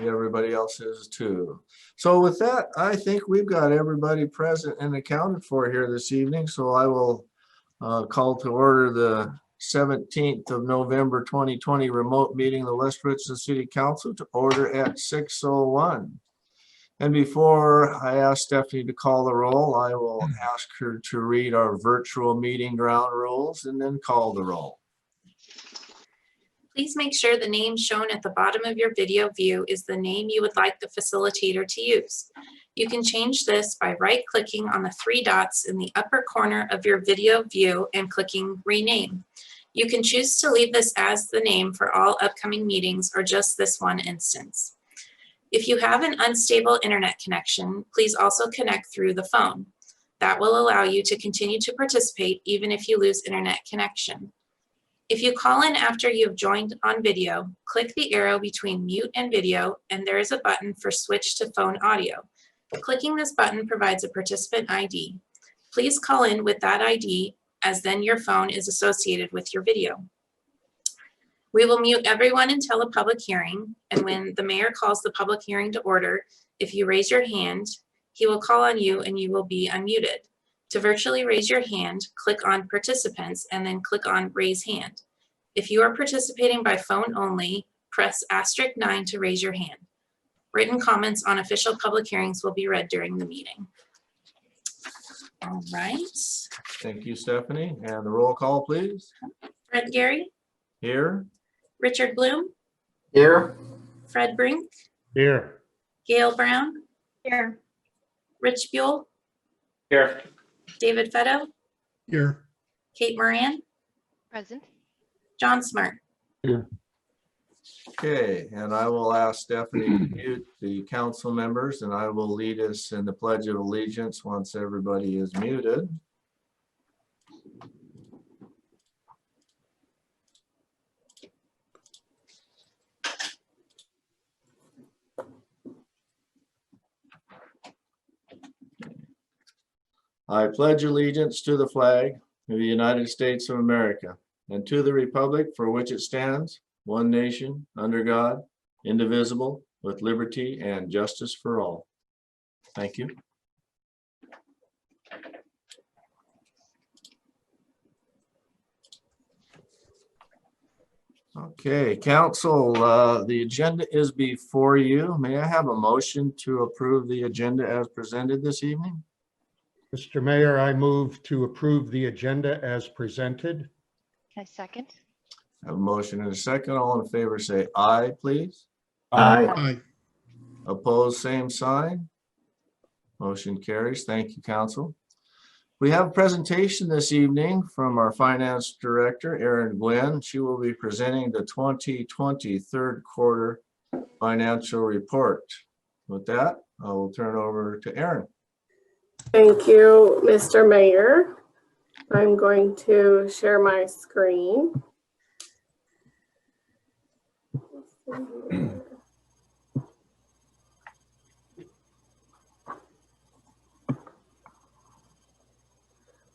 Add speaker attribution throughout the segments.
Speaker 1: Hopefully everybody else is too. So with that, I think we've got everybody present and accounted for here this evening. So I will call to order the 17th of November 2020 remote meeting of the West Richland City Council to order at 6:01. And before I ask Stephanie to call the roll, I will ask her to read our virtual meeting ground rules and then call the roll.
Speaker 2: Please make sure the name shown at the bottom of your video view is the name you would like the facilitator to use. You can change this by right-clicking on the three dots in the upper corner of your video view and clicking Rename. You can choose to leave this as the name for all upcoming meetings or just this one instance. If you have an unstable internet connection, please also connect through the phone. That will allow you to continue to participate even if you lose internet connection. If you call in after you have joined on video, click the arrow between mute and video, and there is a button for switch to phone audio. Clicking this button provides a participant ID. Please call in with that ID, as then your phone is associated with your video. We will mute everyone until a public hearing, and when the mayor calls the public hearing to order, if you raise your hand, he will call on you and you will be unmuted. To virtually raise your hand, click on Participants and then click on Raise Hand. If you are participating by phone only, press *9 to raise your hand. Written comments on official public hearings will be read during the meeting. All right.
Speaker 1: Thank you, Stephanie. And the roll call, please.
Speaker 2: Fred Gary.
Speaker 1: Here.
Speaker 2: Richard Bloom.
Speaker 3: Here.
Speaker 2: Fred Brink.
Speaker 4: Here.
Speaker 2: Gail Brown.
Speaker 5: Here.
Speaker 2: Rich Buell.
Speaker 3: Here.
Speaker 2: David Fetto.
Speaker 4: Here.
Speaker 2: Kate Moran.
Speaker 5: Present.
Speaker 2: John Smart.
Speaker 4: Here.
Speaker 1: Okay, and I will ask Stephanie to mute the council members, and I will lead us in the Pledge of Allegiance once everybody is muted. I pledge allegiance to the flag of the United States of America and to the republic for which it stands, one nation, under God, indivisible, with liberty and justice for all. Thank you. Okay, council, the agenda is before you. May I have a motion to approve the agenda as presented this evening?
Speaker 4: Mr. Mayor, I move to approve the agenda as presented.
Speaker 5: I second.
Speaker 1: I have a motion and a second. All in favor say aye, please.
Speaker 3: Aye.
Speaker 1: Opposed, same sign. Motion carries. Thank you, council. We have a presentation this evening from our finance director, Erin Gwen. She will be presenting the 2020 third quarter financial report. With that, I will turn it over to Erin.
Speaker 6: Thank you, Mr. Mayor. I'm going to share my screen.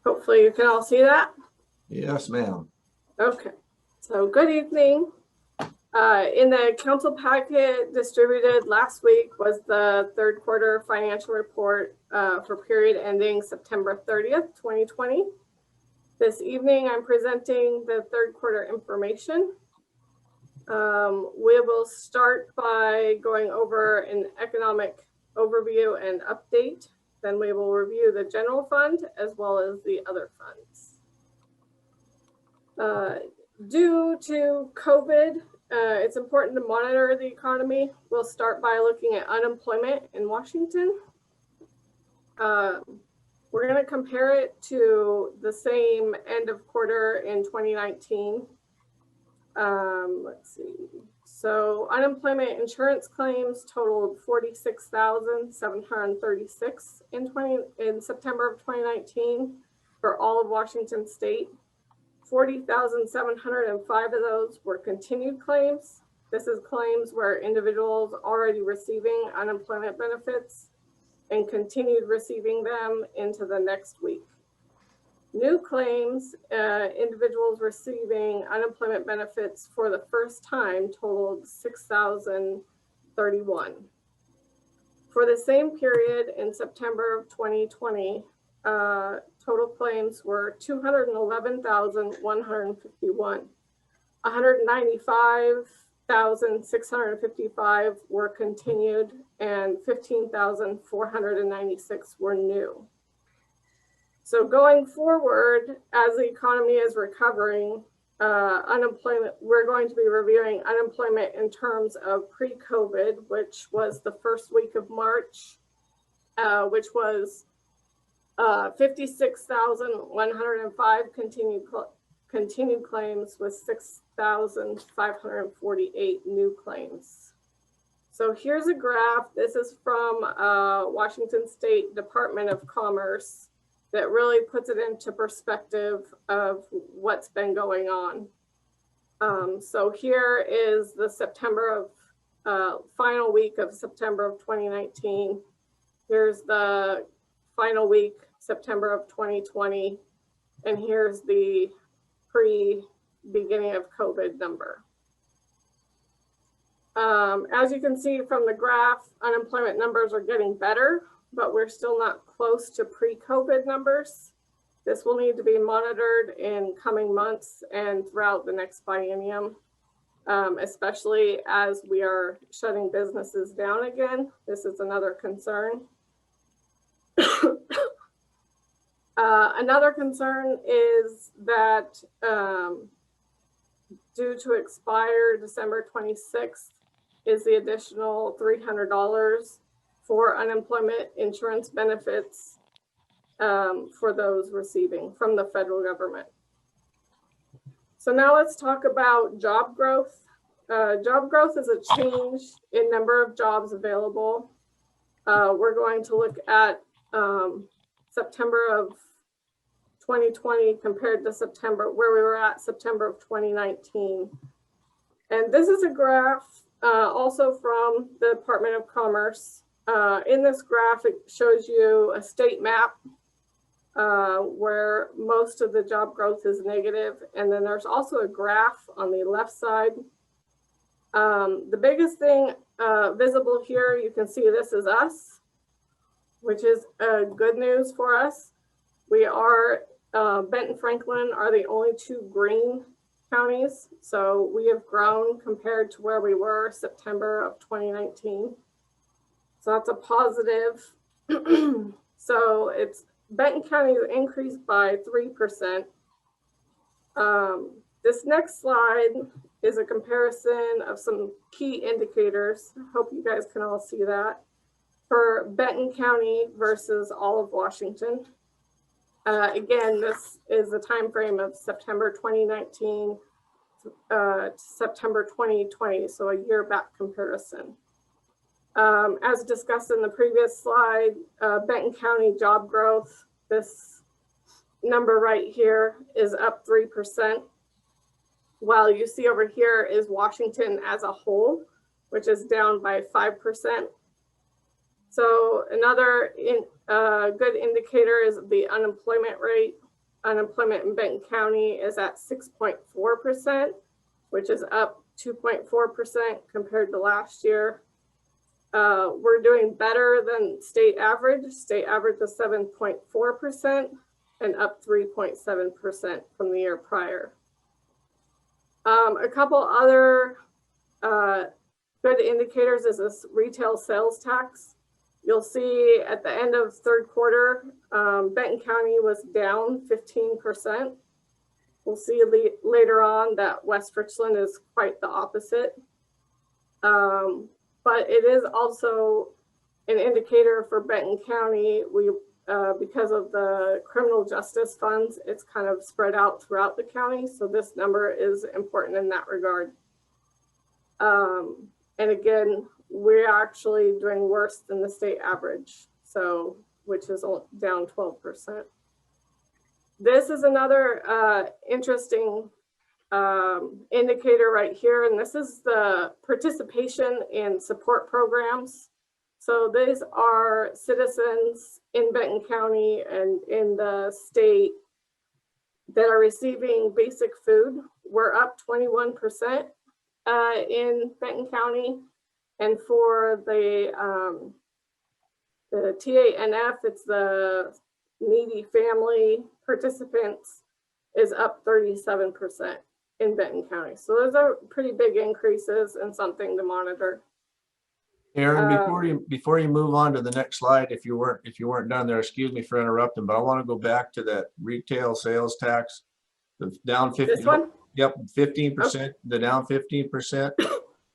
Speaker 6: Hopefully you can all see that.
Speaker 1: Yes, ma'am.
Speaker 6: Okay, so good evening. In the council packet distributed last week was the third quarter financial report for period ending September 30th, 2020. This evening, I'm presenting the third quarter information. We will start by going over an economic overview and update. Then we will review the general fund as well as the other funds. Due to COVID, it's important to monitor the economy. We'll start by looking at unemployment in Washington. We're going to compare it to the same end of quarter in 2019. Let's see. So unemployment insurance claims totaled 46,736 in September of 2019 for all of Washington state. 40,705 of those were continued claims. This is claims where individuals already receiving unemployment benefits and continued receiving them into the next week. New claims, individuals receiving unemployment benefits for the first time totaled 6,000 31. For the same period in September of 2020, total claims were 211,151. 195,655 were continued and 15,496 were new. So going forward, as the economy is recovering, unemployment, we're going to be reviewing unemployment in terms of pre-COVID, which was the first week of March, which was 56,105 continued claims with 6,548 new claims. So here's a graph. This is from Washington State Department of Commerce that really puts it into perspective of what's been going on. So here is the September of final week of September of 2019. Here's the final week, September of 2020. And here's the pre-beginning of COVID number. As you can see from the graph, unemployment numbers are getting better, but we're still not close to pre-COVID numbers. This will need to be monitored in coming months and throughout the next biennium, especially as we are shutting businesses down again. This is another concern. Another concern is that due to expire December 26th is the additional $300 for unemployment insurance benefits for those receiving from the federal government. So now let's talk about job growth. Job growth is a change in number of jobs available. We're going to look at September of 2020 compared to September, where we were at September of 2019. And this is a graph also from the Department of Commerce. In this graph, it shows you a state map where most of the job growth is negative. And then there's also a graph on the left side. The biggest thing visible here, you can see this is us, which is good news for us. We are, Benton Franklin are the only two green counties. So we have grown compared to where we were September of 2019. So that's a positive. So it's Benton County increased by 3%. This next slide is a comparison of some key indicators. I hope you guys can all see that for Benton County versus all of Washington. Again, this is the time frame of September 2019 to September 2020, so a year back comparison. As discussed in the previous slide, Benton County job growth, this number right here is up 3%. While you see over here is Washington as a whole, which is down by 5%. So another good indicator is the unemployment rate. Unemployment in Benton County is at 6.4%, which is up 2.4% compared to last year. We're doing better than state average. State average is 7.4% and up 3.7% from the year prior. A couple other good indicators is this retail sales tax. You'll see at the end of third quarter, Benton County was down 15%. We'll see later on that West Richland is quite the opposite. But it is also an indicator for Benton County. We, because of the criminal justice funds, it's kind of spread out throughout the county. So this number is important in that regard. And again, we're actually doing worse than the state average, so which is down 12%. This is another interesting indicator right here, and this is the participation in support programs. So these are citizens in Benton County and in the state that are receiving basic food. We're up 21% in Benton County. And for the TANF, it's the needy family participants, is up 37% in Benton County. So those are pretty big increases and something to monitor.
Speaker 1: Aaron, before you move on to the next slide, if you weren't done there, excuse me for interrupting, but I want to go back to that retail sales tax. The down 50.
Speaker 6: This one?
Speaker 1: Yep, 15%, the down 15%.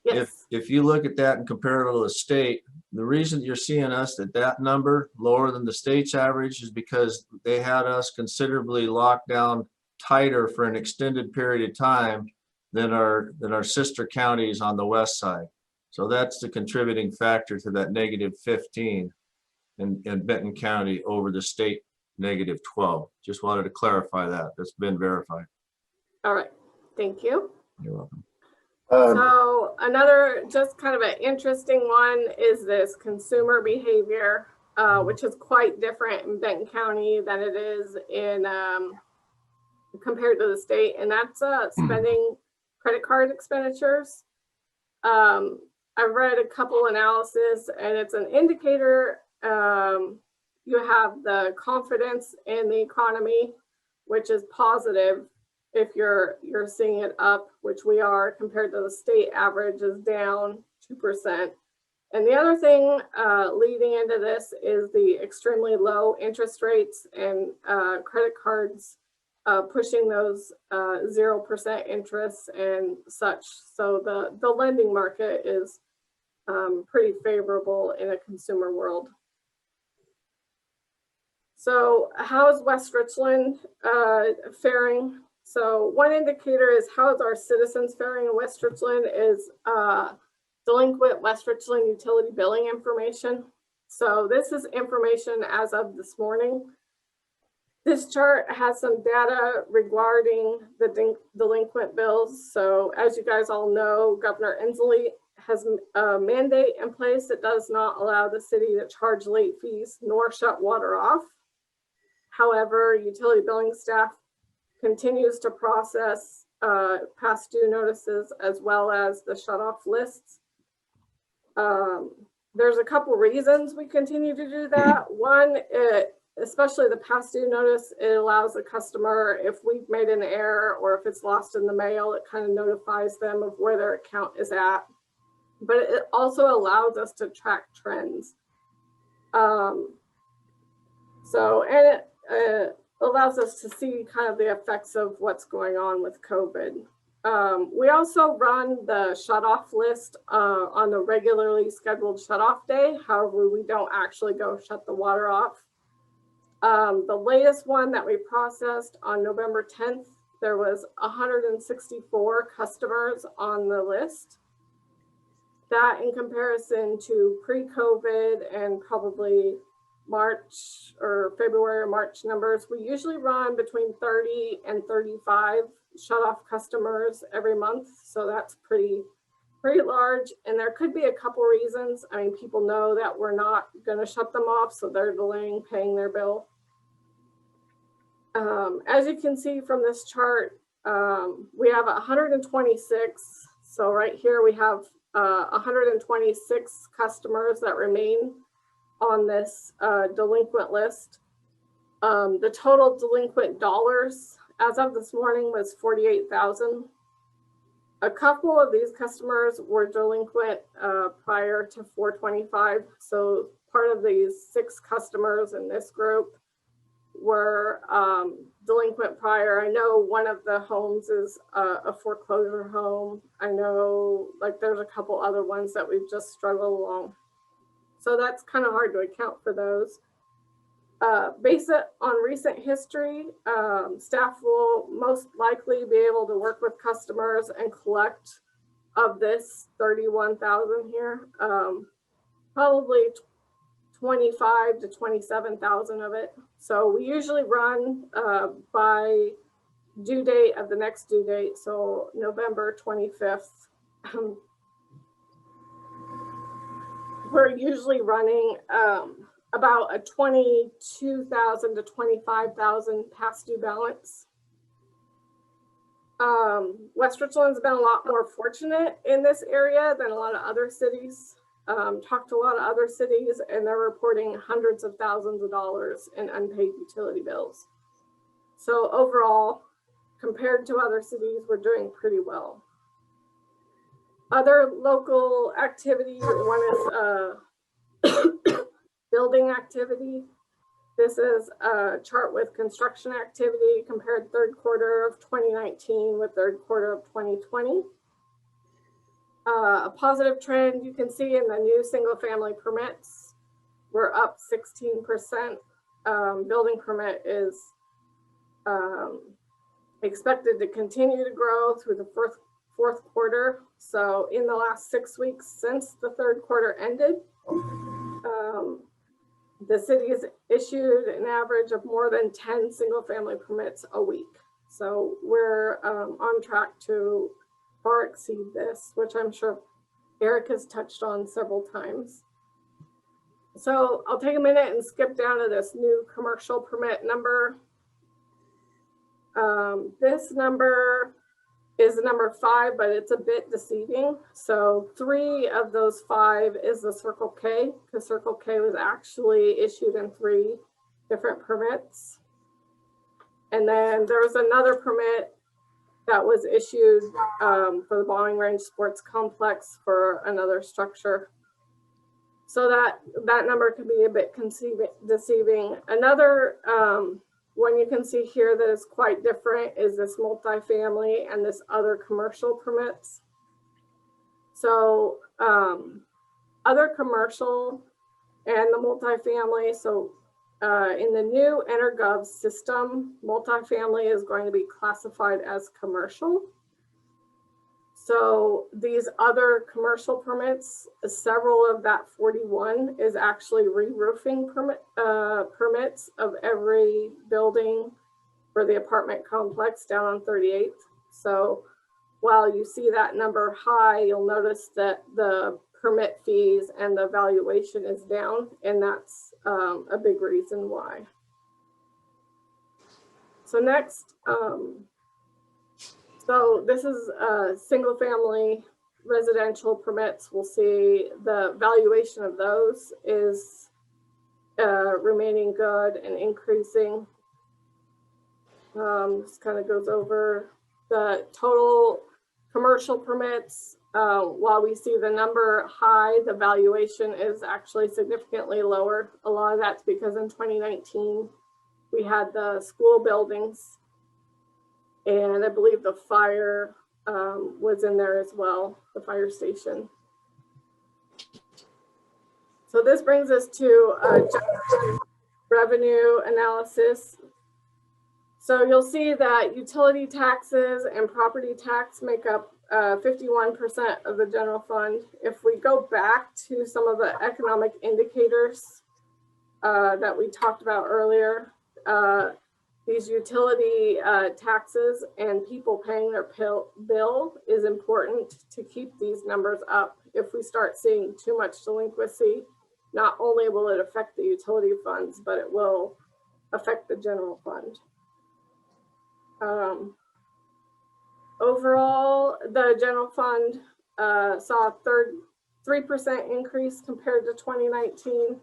Speaker 6: Yes.
Speaker 1: If you look at that and compare it to the state, the reason you're seeing us at that number lower than the state's average is because they had us considerably locked down tighter for an extended period of time than our sister counties on the west side. So that's the contributing factor to that -15 in Benton County over the state -12. Just wanted to clarify that. That's been verified.
Speaker 6: All right. Thank you.
Speaker 1: You're welcome.
Speaker 6: So another just kind of an interesting one is this consumer behavior, which is quite different in Benton County than it is in compared to the state, and that's spending credit card expenditures. I've read a couple analysis, and it's an indicator. You have the confidence in the economy, which is positive. If you're seeing it up, which we are, compared to the state average is down 2%. And the other thing leading into this is the extremely low interest rates and credit cards pushing those 0% interest and such. So the lending market is pretty favorable in a consumer world. So how is West Richland faring? So one indicator is how is our citizens faring in West Richland is delinquent West Richland utility billing information. So this is information as of this morning. This chart has some data regarding the delinquent bills. So as you guys all know, Governor Inslee has a mandate in place that does not allow the city to charge late fees nor shut water off. However, utility billing staff continues to process past due notices as well as the shut off lists. There's a couple reasons we continue to do that. One, especially the past due notice, it allows the customer, if we've made an error or if it's lost in the mail, it kind of notifies them of where their account is at. But it also allows us to track trends. It allows us to see kind of the effects of what's going on with COVID. We also run the shut-off list on the regularly scheduled shut-off day. However, we don't actually go shut the water off. The latest one that we processed on November 10th, there was 164 customers on the list. That in comparison to pre-COVID and probably March or February or March numbers, we usually run between 30 and 35 shut off customers every month. So that's pretty large. And there could be a couple reasons. I mean, people know that we're not going to shut them off, so they're delaying paying their bill. As you can see from this chart, we have 126. So right here we have 126 customers that remain on this delinquent list. The total delinquent dollars as of this morning was $48,000. A couple of these customers were delinquent prior to 4/25. So part of these 6 customers in this group were delinquent prior. I know one of the homes is a foreclosure home. I know like there's a couple other ones that we've just struggled along. So that's kind of hard to account for those. Based on recent history, staff will most likely be able to work with customers and collect of this 31,000 here, probably 25 to 27,000 of it. So we usually run by due date of the next due date, so November 25th. We're usually running about a 22,000 to 25,000 past due balance. West Richland's been a lot more fortunate in this area than a lot of other cities. Talked to a lot of other cities and they're reporting hundreds of thousands of dollars in unpaid utility bills. So overall, compared to other cities, we're doing pretty well. Other local activity, one is building activity. This is a chart with construction activity compared third quarter of 2019 with third quarter of 2020. A positive trend you can see in the new single family permits. We're up 16%. Building permit is expected to continue to grow through the fourth quarter. So in the last 6 weeks since the third quarter ended, the city has issued an average of more than 10 single family permits a week. So we're on track to far exceed this, which I'm sure Eric has touched on several times. So I'll take a minute and skip down to this new commercial permit number. This number is the number 5, but it's a bit deceiving. So 3 of those 5 is the Circle K, because Circle K was actually issued in 3 different permits. And then there was another permit that was issued for the Bowling Range Sports Complex for another structure. So that number can be a bit deceiving. Another one you can see here that is quite different is this multifamily and this other commercial permits. So other commercial and the multifamily. So in the new EnerGov system, multifamily is going to be classified as commercial. So these other commercial permits, several of that 41 is actually re-roofing permits of every building for the apartment complex down on 38th. So while you see that number high, you'll notice that the permit fees and the valuation is down, and that's a big reason why. So next, so this is single family residential permits. We'll see the valuation of those is remaining good and increasing. This kind of goes over the total commercial permits. While we see the number high, the valuation is actually significantly lower. A lot of that's because in 2019, we had the school buildings, and I believe the fire was in there as well, the fire station. So this brings us to revenue analysis. So you'll see that utility taxes and property tax make up 51% of the general fund. If we go back to some of the economic indicators that we talked about earlier, these utility taxes and people paying their bill is important to keep these numbers up. If we start seeing too much delinquency, not only will it affect the utility funds, but it will affect the general fund. Overall, the general fund saw a 3% increase compared to 2019.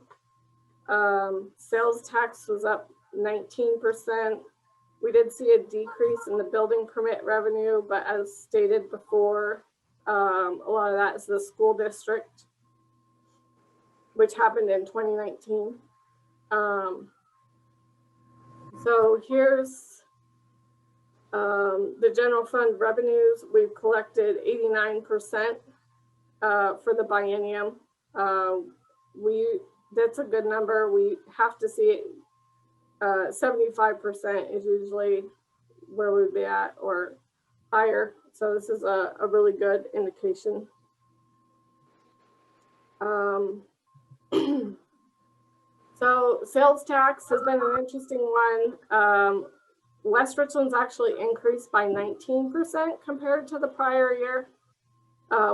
Speaker 6: Sales tax was up 19%. We did see a decrease in the building permit revenue, but as stated before, a lot of that is the school district, which happened in 2019. So here's the general fund revenues. We've collected 89% for the biennium. That's a good number. We have to see it. 75% is usually where we'd be at or higher. So this is a really good indication. So sales tax has been an interesting one. West Richland's actually increased by 19% compared to the prior year,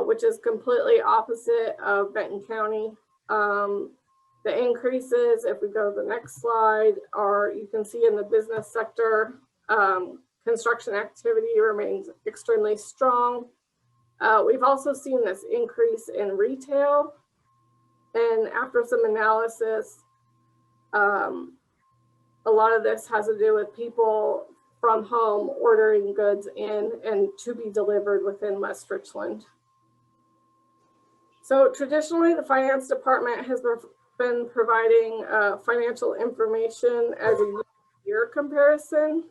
Speaker 6: which is completely opposite of Benton County. The increases, if we go to the next slide, are you can see in the business sector construction activity remains extremely strong. We've also seen this increase in retail. And after some analysis, a lot of this has to do with people from home ordering goods in and to be delivered within West Richland. So traditionally, the finance department has been providing financial information as a year comparison.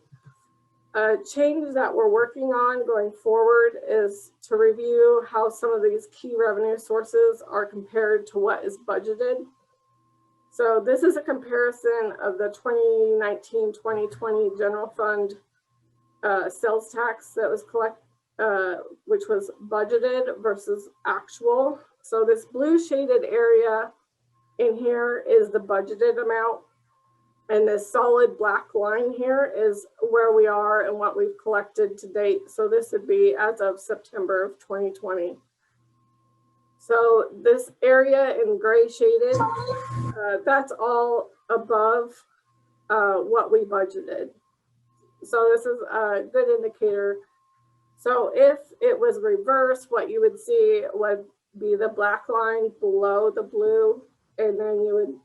Speaker 6: A change that we're working on going forward is to review how some of these key revenue sources are compared to what is budgeted. So this is a comparison of the 2019-2020 general fund sales tax that was which was budgeted versus actual. So this blue shaded area in here is the budgeted amount. And this solid black line here is where we are and what we've collected to date. So this would be as of September of 2020. So this area in gray shaded, that's all above what we budgeted. So this is a good indicator. So if it was reversed, what you would see would be the black line below the blue, and then you would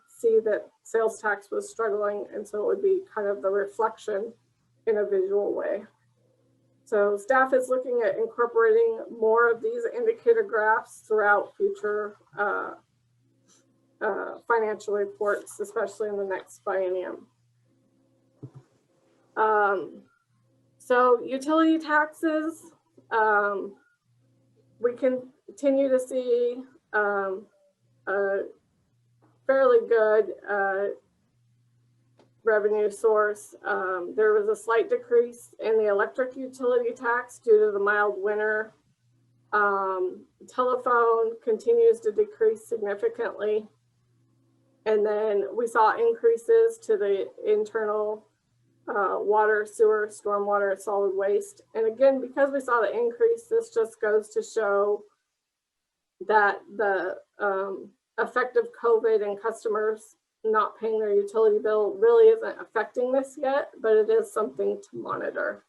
Speaker 6: see that sales tax was struggling, and so it would be kind of the reflection in a visual way. So staff is looking at incorporating more of these indicator graphs throughout future financial reports, especially in the next biennium. So utility taxes, we continue to see a fairly good revenue source. There was a slight decrease in the electric utility tax due to the mild winter. Telephone continues to decrease significantly. And then we saw increases to the internal water, sewer, stormwater, solid waste. And again, because we saw the increase, this just goes to show that the effect of COVID and customers not paying their utility bill really isn't affecting this yet, but it is something to monitor.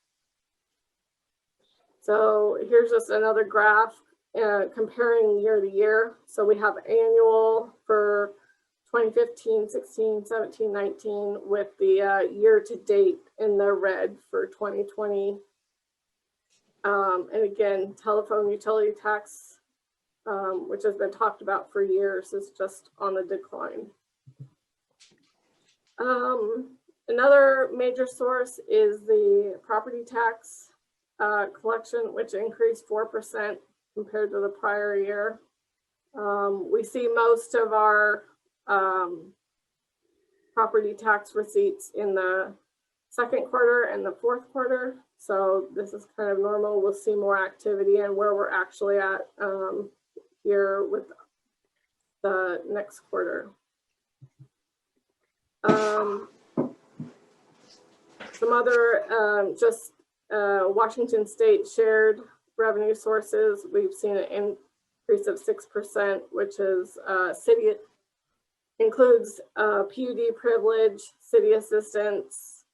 Speaker 6: So here's just another graph comparing year to year. So we have annual for 2015, 16, 17, 19 with the year to date in the red for 2020. And again, telephone utility tax, which has been talked about for years, is just on the decline. Another major source is the property tax collection, which increased 4% compared to the prior year. We see most of our property tax receipts in the second quarter and the fourth quarter. So this is kind of normal. We'll see more activity and where we're actually at here with the next quarter. Some other Washington State shared revenue sources. We've seen an increase of 6%, which is city includes PUD privilege, city assistance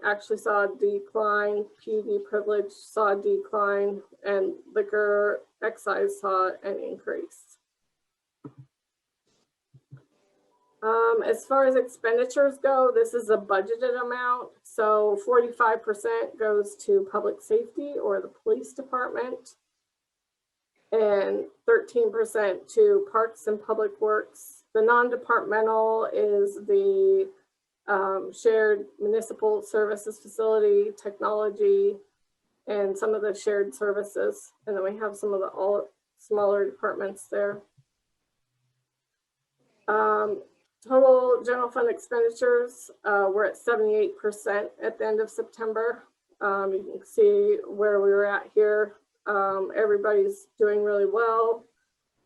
Speaker 6: actually saw a decline, PUD privilege saw a decline, and liquor excise saw an increase. As far as expenditures go, this is a budgeted amount. So 45% goes to public safety or the police department, and 13% to parks and public works. The non-departmental is the shared municipal services facility, technology, and some of the shared services. And then we have some of the all smaller departments there. Total general fund expenditures were at 78% at the end of September. You can see where we were at here. Everybody's doing really well.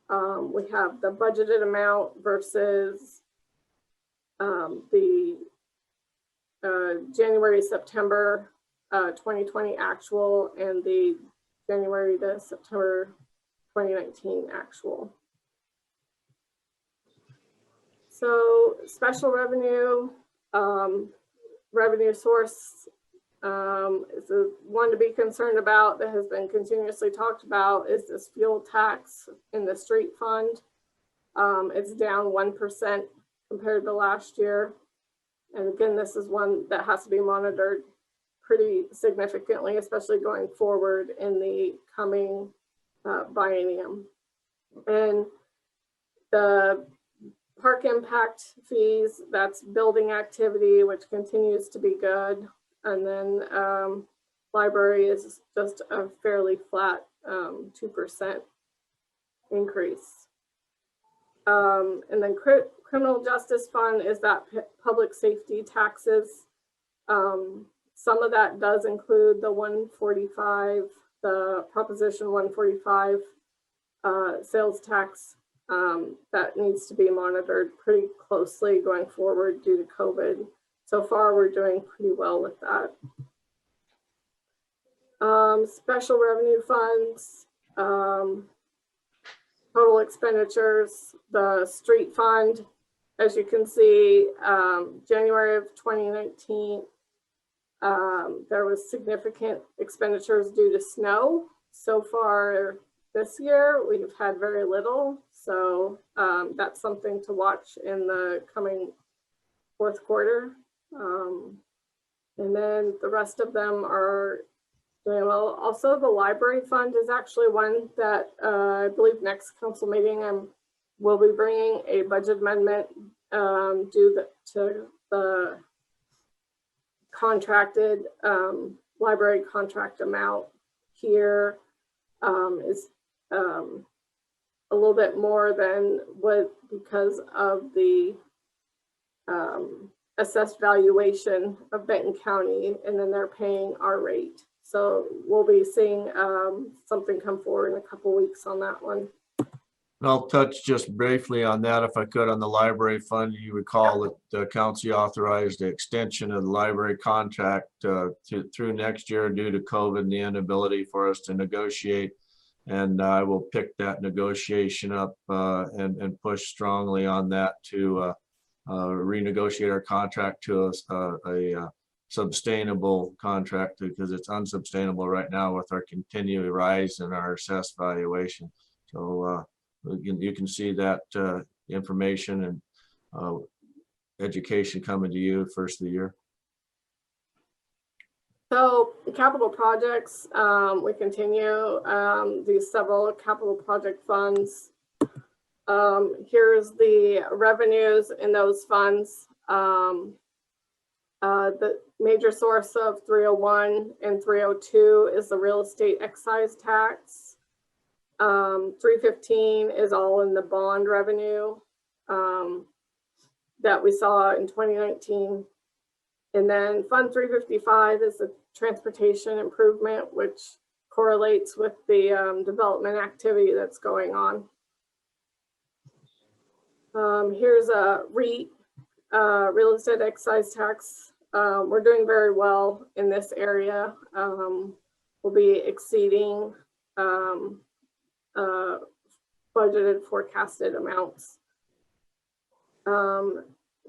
Speaker 6: We have the budgeted amount versus the January, September 2020 actual and the January to September 2019 actual. So special revenue, revenue source is the one to be concerned about that has been continuously talked about is this fuel tax in the street fund. It's down 1% compared to last year. And again, this is one that has to be monitored pretty significantly, especially going forward in the coming biennium. And the park impact fees, that's building activity, which continues to be good. And then library is just a fairly flat 2% increase. And then criminal justice fund is that public safety taxes. Some of that does include the 145, the Proposition 145 sales tax that needs to be monitored pretty closely going forward due to COVID. So far, we're doing pretty well with that. Special revenue funds, total expenditures, the street fund, as you can see, January of 2019, there was significant expenditures due to snow. So far this year, we've had very little. So that's something to watch in the coming fourth quarter. And then the rest of them are doing well. Also, the library fund is actually one that I believe next council meeting we'll be bringing a budget amendment due to the contracted library contract amount here is a little bit more than what because of the assessed valuation of Benton County, and then they're paying our rate. So we'll be seeing something come forward in a couple weeks on that one.
Speaker 1: I'll touch just briefly on that if I could on the library fund. You recall that the council authorized the extension of the library contract through next year due to COVID and the inability for us to negotiate. And I will pick that negotiation up and push strongly on that to renegotiate our contract to a sustainable contract, because it's unsustainable right now with our continuing rise in our assessed valuation. So you can see that information and education coming to you first of the year.
Speaker 6: So capital projects, we continue these several capital project funds. Here's the revenues in those funds. The major source of 301 and 302 is the real estate excise tax. 315 is all in the bond revenue that we saw in 2019. And then Fund 355 is the transportation improvement, which correlates with the development activity that's going on. Here's a REIT, real estate excise tax. We're doing very well in this area. We'll be exceeding budgeted forecasted amounts.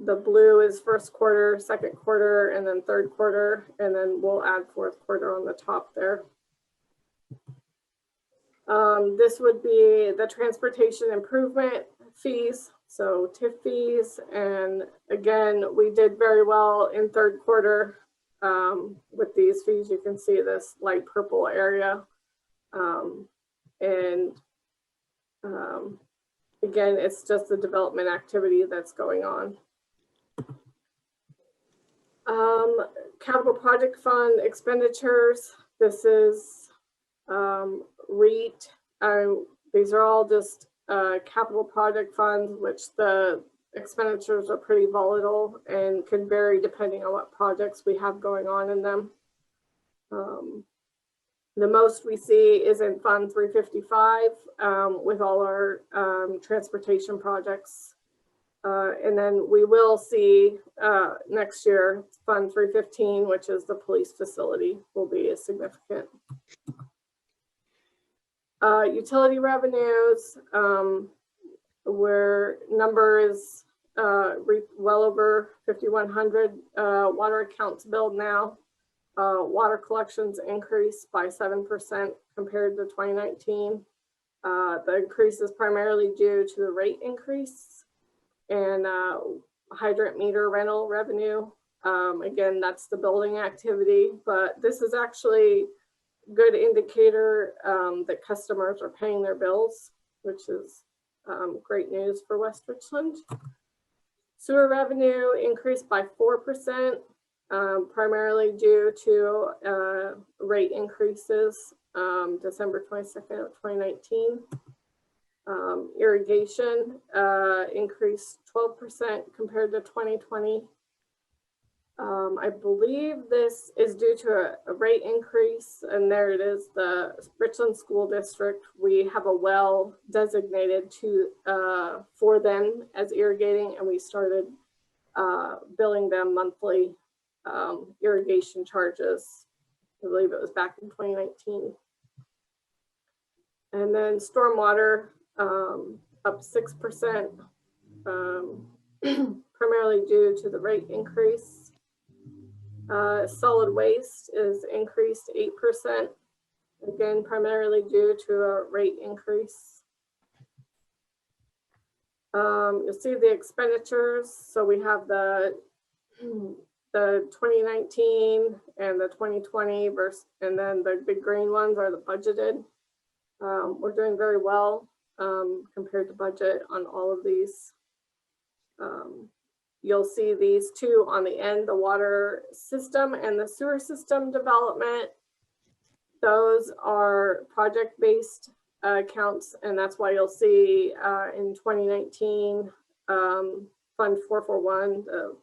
Speaker 6: The blue is first quarter, second quarter, and then third quarter, and then we'll add fourth quarter on the top there. This would be the transportation improvement fees, so TIF fees, and again, we did very well in third quarter with these fees. You can see this light purple area, again, it's just the development activity that's going on. Capital project fund expenditures. This is REIT. These are all just capital project funds, which the expenditures are pretty volatile and can vary depending on what projects we have going on in them. The most we see is in Fund 355 with all our transportation projects. And then we will see next year, Fund 315, which is the police facility, will be a significant. Utility revenues, where number is well over 5,100 water accounts billed now. Water collections increased by 7% compared to 2019. The increase is primarily due to the rate increase and hydrant meter rental revenue. Again, that's the building activity, but this is actually a good indicator that customers are paying their bills, which is great news for West Richland. Sewer revenue increased by 4%, primarily due to rate increases December 22nd of 2019. Irrigation increased 12% compared to 2020. I believe this is due to a rate increase, and there it is, the Richland School District. We have a well designated for them as irrigating, and we started billing them monthly irrigation charges. I believe it was back in 2019. And then stormwater up 6%, primarily due to the rate increase. Solid waste is increased 8%, again, primarily due to a rate increase. You'll see the expenditures. So we have the 2019 and the 2020 versus, and then the big green ones are the budgeted. We're doing very well compared to budget on all of these. You'll see these two on the end, the water system and the sewer system development. Those are project-based accounts, and that's why you'll see in 2019, Fund 441, the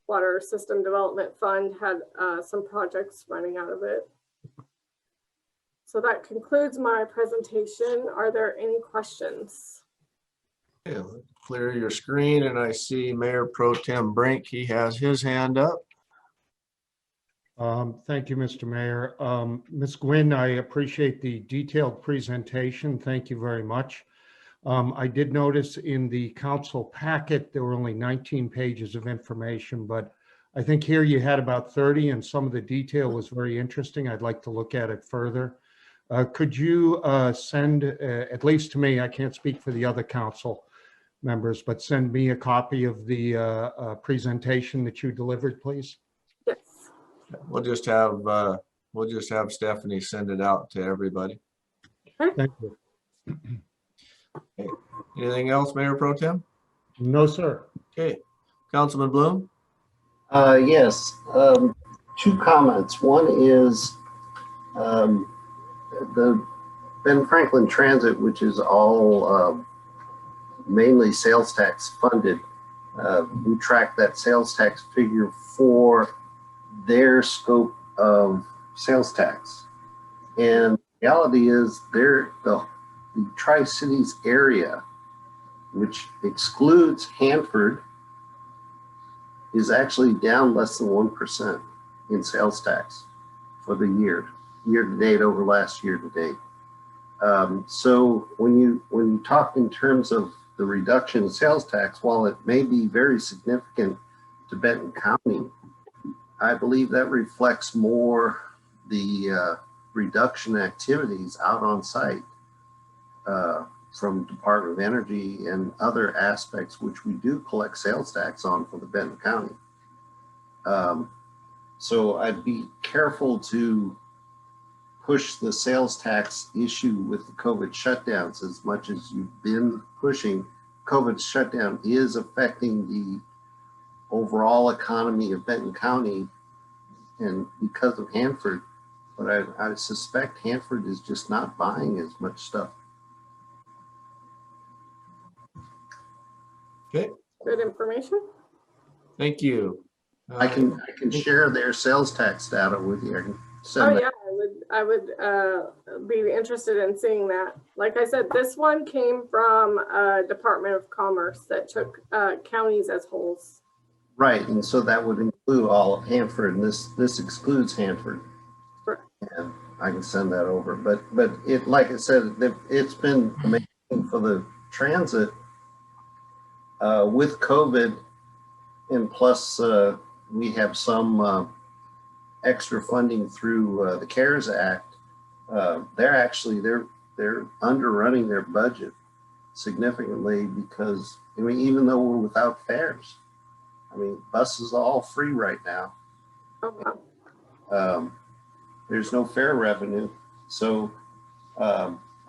Speaker 6: Water System Development Fund, had some projects running out of it. So that concludes my presentation. Are there any questions?
Speaker 1: Yeah, clear your screen, and I see Mayor Pro Tem Brink. He has his hand up.
Speaker 4: Thank you, Mr. Mayor. Ms. Gwynn, I appreciate the detailed presentation. Thank you very much. I did notice in the council packet, there were only 19 pages of information, but I think here you had about 30, and some of the detail was very interesting. I'd like to look at it further. Could you send, at least to me, I can't speak for the other council members, but send me a copy of the presentation that you delivered, please?
Speaker 6: Yes.
Speaker 1: We'll just have Stephanie send it out to everybody.
Speaker 4: Thank you.
Speaker 1: Okay. Anything else, Mayor Pro Tem?
Speaker 4: No, sir.
Speaker 1: Okay, Councilman Bloom.
Speaker 3: Yes, two comments. One is the Ben Franklin Transit, which is all mainly sales tax funded. We track that sales tax figure for their scope of sales tax. And the reality is the Tri-Cities area, which excludes Hanford, is actually down less than 1% in sales tax for the year to date over last year to date. So when you talk in terms of the reduction in sales tax, while it may be very significant to Benton County, I believe that reflects more the reduction activities out on site from Department of Energy and other aspects which we do collect sales tax on for the Benton County. So I'd be careful to push the sales tax issue with the COVID shutdowns as much as you've been pushing. COVID shutdown is affecting the overall economy of Benton County and because of Hanford, but I suspect Hanford is just not buying as much stuff.
Speaker 1: Okay,
Speaker 6: Good information.
Speaker 1: thank you.
Speaker 3: I can share their sales tax data with you. I can send
Speaker 6: Oh
Speaker 3: that.
Speaker 6: yeah, I would be interested in seeing that. Like I said, this one came from Department of Commerce that took counties as wholes.
Speaker 3: Right, and so that would include all of Hanford, and this excludes Hanford.
Speaker 6: Correct.
Speaker 3: And I can send that over. But it, like I said, it's been amazing for the transit with COVID, and plus we have some extra funding through the CARES Act, they're underrunning their budget significantly because, I mean, even though we're without fares, I mean, buses are all free right now.
Speaker 6: Oh, wow.
Speaker 3: There's no fare revenue. So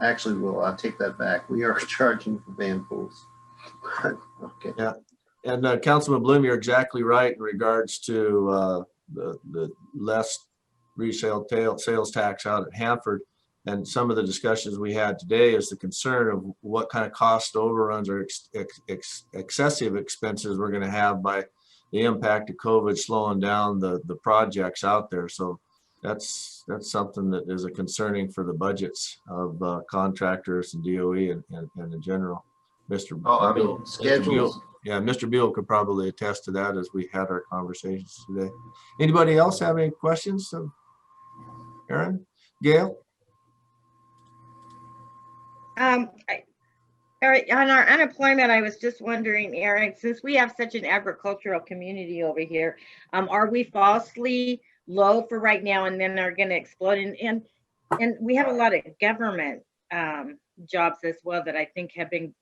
Speaker 3: actually, well, I'll take that back. We are charging for van pools. Okay.
Speaker 1: Yeah. And Councilman Bloom, you're exactly right in regards to the less resale sales tax out at Hanford. And some of the discussions we had today is the concern of what kind of cost overruns or excessive expenses we're going to have by the impact of COVID slowing down the projects out there. So that's something that is a concerning for the budgets of contractors and DOE and in general. Mr.
Speaker 3: Oh, I
Speaker 1: Buell-
Speaker 3: mean,
Speaker 1: Mr.
Speaker 3: schedules.
Speaker 1: Buell- Yeah, Mr. Buell could probably attest to that as we had our conversations today. Anybody else have any questions of Aaron? Gail?
Speaker 7: Eric, on our unemployment, I was just wondering, Eric, since we have such an agricultural community over here, are we falsely low for right now and then are going to explode? And we have a lot of government jobs as well that I think have been,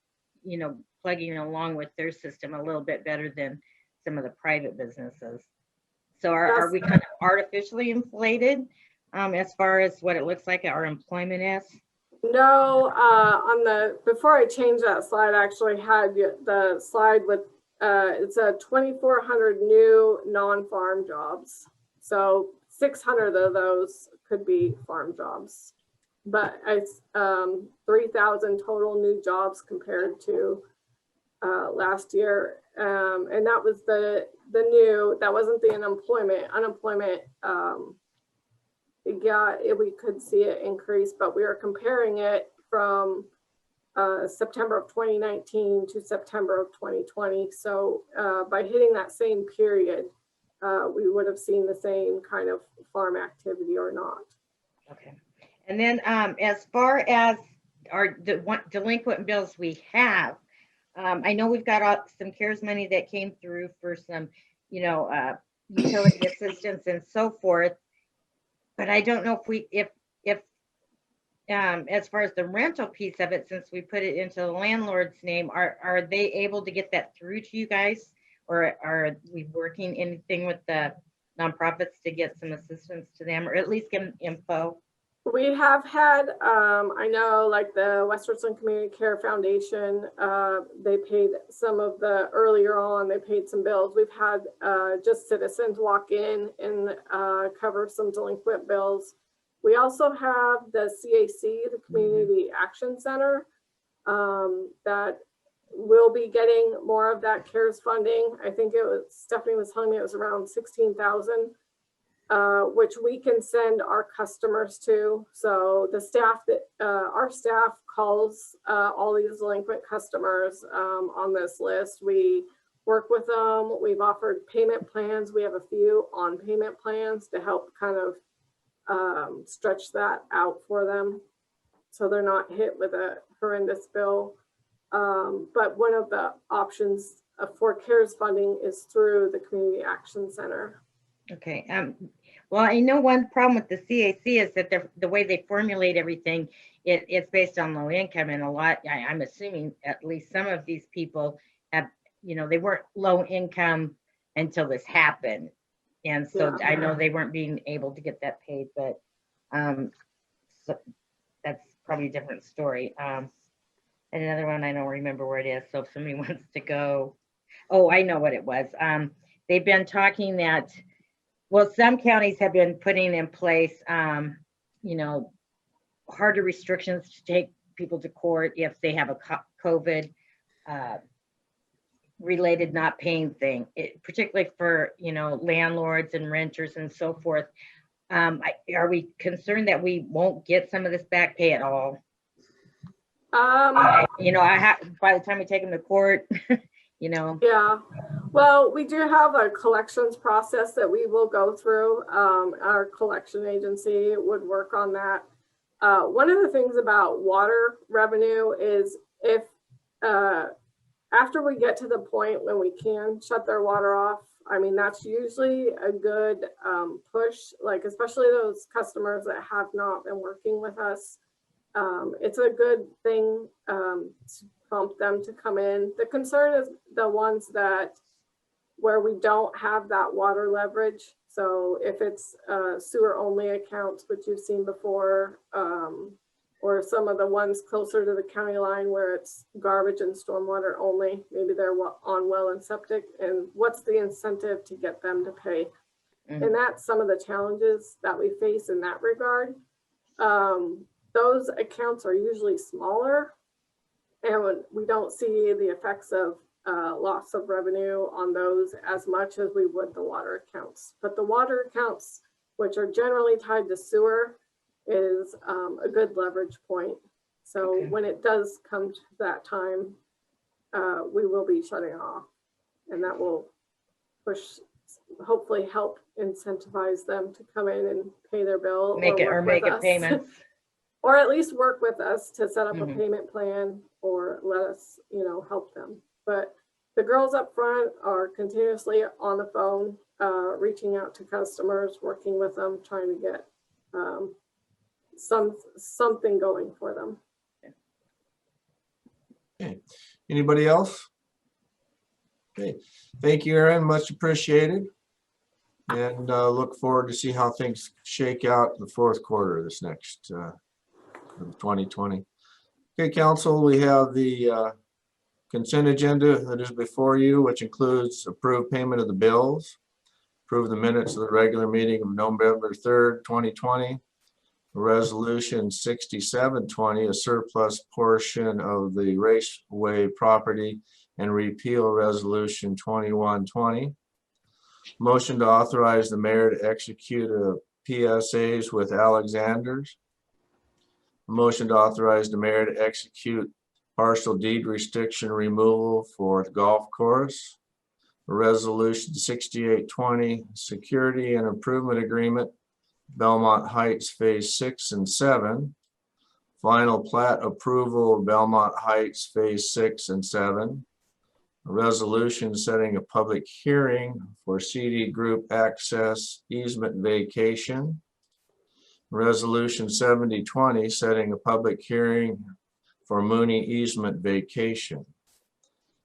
Speaker 7: you know, plugging along with their system a little bit better than some of the private businesses. So are we kind of artificially inflated as far as what it looks like our employment is?
Speaker 6: No, before I changed that slide, I actually had the slide with, it's a 2,400 new non-farm jobs. So 600 of those could be farm jobs, but it's 3,000 total new jobs compared to last year. And that was the new, that wasn't the unemployment. We could see it increase, but we are comparing it from September of 2019 to September of 2020. So by hitting that same period, we would have seen the same kind of farm activity or not.
Speaker 7: Okay. And then as far as our delinquent bills we have, I know we've got some CARES money that came through for some, you know, utility assistance and so forth. But I don't know if as far as the rental piece of it, since we put it into the landlord's name, are they able to get that through to you guys? Or are we working anything with the nonprofits to get some assistance to them, or at least give them info?
Speaker 6: We have had, I know like the Western Community Care Foundation, they paid some of the, earlier on, they paid some bills. We've had just citizens walk in and cover some delinquent bills. We also have the CAC, the Community Action Center, that will be getting more of that CARES funding. I think it was, Stephanie was telling me it was around 16,000. Which we can send our customers to. So the staff that our staff calls all these delinquent customers on this list. We work with them. We've offered payment plans. We have a few on payment plans to help kind of stretch that out for them so they're not hit with a horrendous bill. But one of the options for CARES funding is through the Community Action Center.
Speaker 7: Okay. Well, I know one problem with the CAC is that the way they formulate everything, it's based on low income, and a lot, I'm assuming at least some of these people have, you know, they weren't low income until this happened. And so I know they weren't being able to get that paid, but so that's probably a different story. And another one, I don't remember where it is. So if somebody wants to go, oh, I know what it was. They've been talking that, well, some counties have been putting in place, you know, harder restrictions to take people to court if they have a COVID related not paying thing, particularly for, you know, landlords and renters and so forth. Are we concerned that we won't get some of this back pay at all? You know, by the time we take them to court, you know.
Speaker 6: Yeah, well, we do have a collections process that we will go through. Our collection agency would work on that. One of the things about water revenue is if after we get to the point when we can shut their water off, I mean, that's usually a good push, like especially those customers that have not been working with us. It's a good thing to prompt them to come in. The concern is the ones that where we don't have that water leverage. So if it's sewer only accounts, which you've seen before, or some of the ones closer to the county line where it's garbage and stormwater only, maybe they're on well and septic, and what's the incentive to get them to pay? And that's some of the challenges that we face in that regard. Those accounts are usually smaller, and we don't see the effects of loss of revenue on those as much as we would the water accounts. But the water accounts, which are generally tied to sewer, is a good leverage point. So when it does come to that time, we will be shutting off, and that will push, hopefully help incentivize them to come in and pay their bill.
Speaker 7: Make a payment.
Speaker 6: Or at least work with us to set up a payment plan, or let us, help them. But the girls up front are continuously on the phone, reaching out to customers, working with them, trying to get something going for them.
Speaker 1: Okay. Anybody else? Okay. Thank you, Aaron. Much appreciated. And look forward to see how things shake out in the fourth quarter of this next 2020. Okay, council, we have the consent agenda that is before you, which includes approved payment of the bills, approve the minutes of the regular meeting of November 3rd, 2020, resolution 6720, a surplus portion of the raceway property, and repeal resolution 2120. Motion to authorize the mayor to execute PSAs with Alexander's. Motion to authorize the mayor to execute partial deed restriction removal for the golf course. Resolution 6820, security and improvement agreement, Belmont Heights Phase 6 and 7. Final plat approval of Belmont Heights Phase 6 and 7. A resolution setting a public hearing for CD Group access easement vacation. Resolution 7020 setting a public hearing for Mooney easement vacation.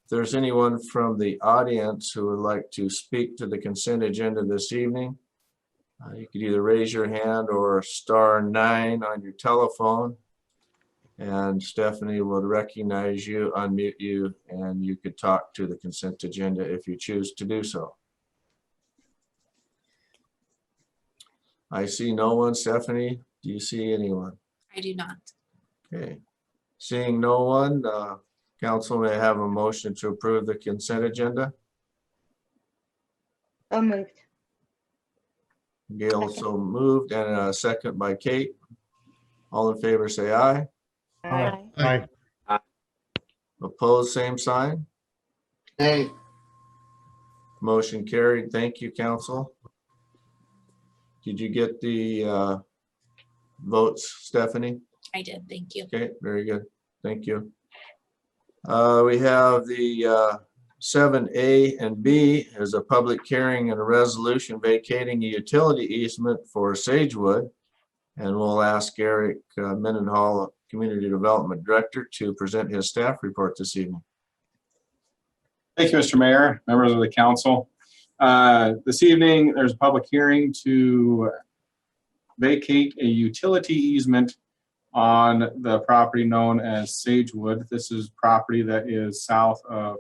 Speaker 1: If there's anyone from the audience who would like to speak to the consent agenda this evening, you could either raise your hand or *9 on your telephone, and Stephanie will recognize you, unmute you, and you could talk to the consent agenda if you choose to do so. I see no one. Stephanie, do you see anyone?
Speaker 2: I do not.
Speaker 1: Okay. Seeing no one, council may have a motion to approve the consent agenda.
Speaker 7: So moved.
Speaker 1: Gail so moved, and a second by Kate. All in favor say aye.
Speaker 4: Aye.
Speaker 1: Opposed, same sign.
Speaker 3: Hey,
Speaker 1: Motion carried. Thank you, council. Did you get the votes, Stephanie?
Speaker 2: I did. Thank you.
Speaker 1: Okay, very good. Thank you. We have the 7A and B as a public hearing and a resolution vacating a utility easement for Sagewood. And we'll ask Eric Mendenhall, Community Development Director, to present his staff report this evening.
Speaker 8: Thank you, Mr. Mayor, members of the council. This evening, there's a public hearing to vacate a utility easement on the property known as Sagewood. This is property that is south of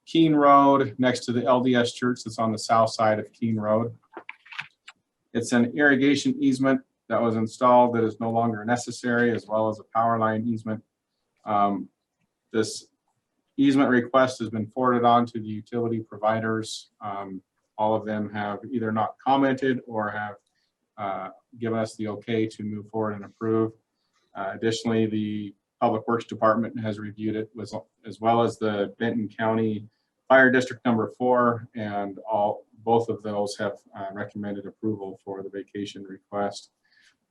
Speaker 8: Keene Road, next to the LDS Church that's on the south side of Keene Road. It's an irrigation easement that was installed that is no longer necessary, as well as a power line easement. This easement request has been forwarded on to the utility providers. All of them have either not commented or have given us the okay to move forward and approve. Additionally, the Public Works Department has reviewed it, as well as the Benton County Fire District number 4, and both of those have recommended approval for the vacation request.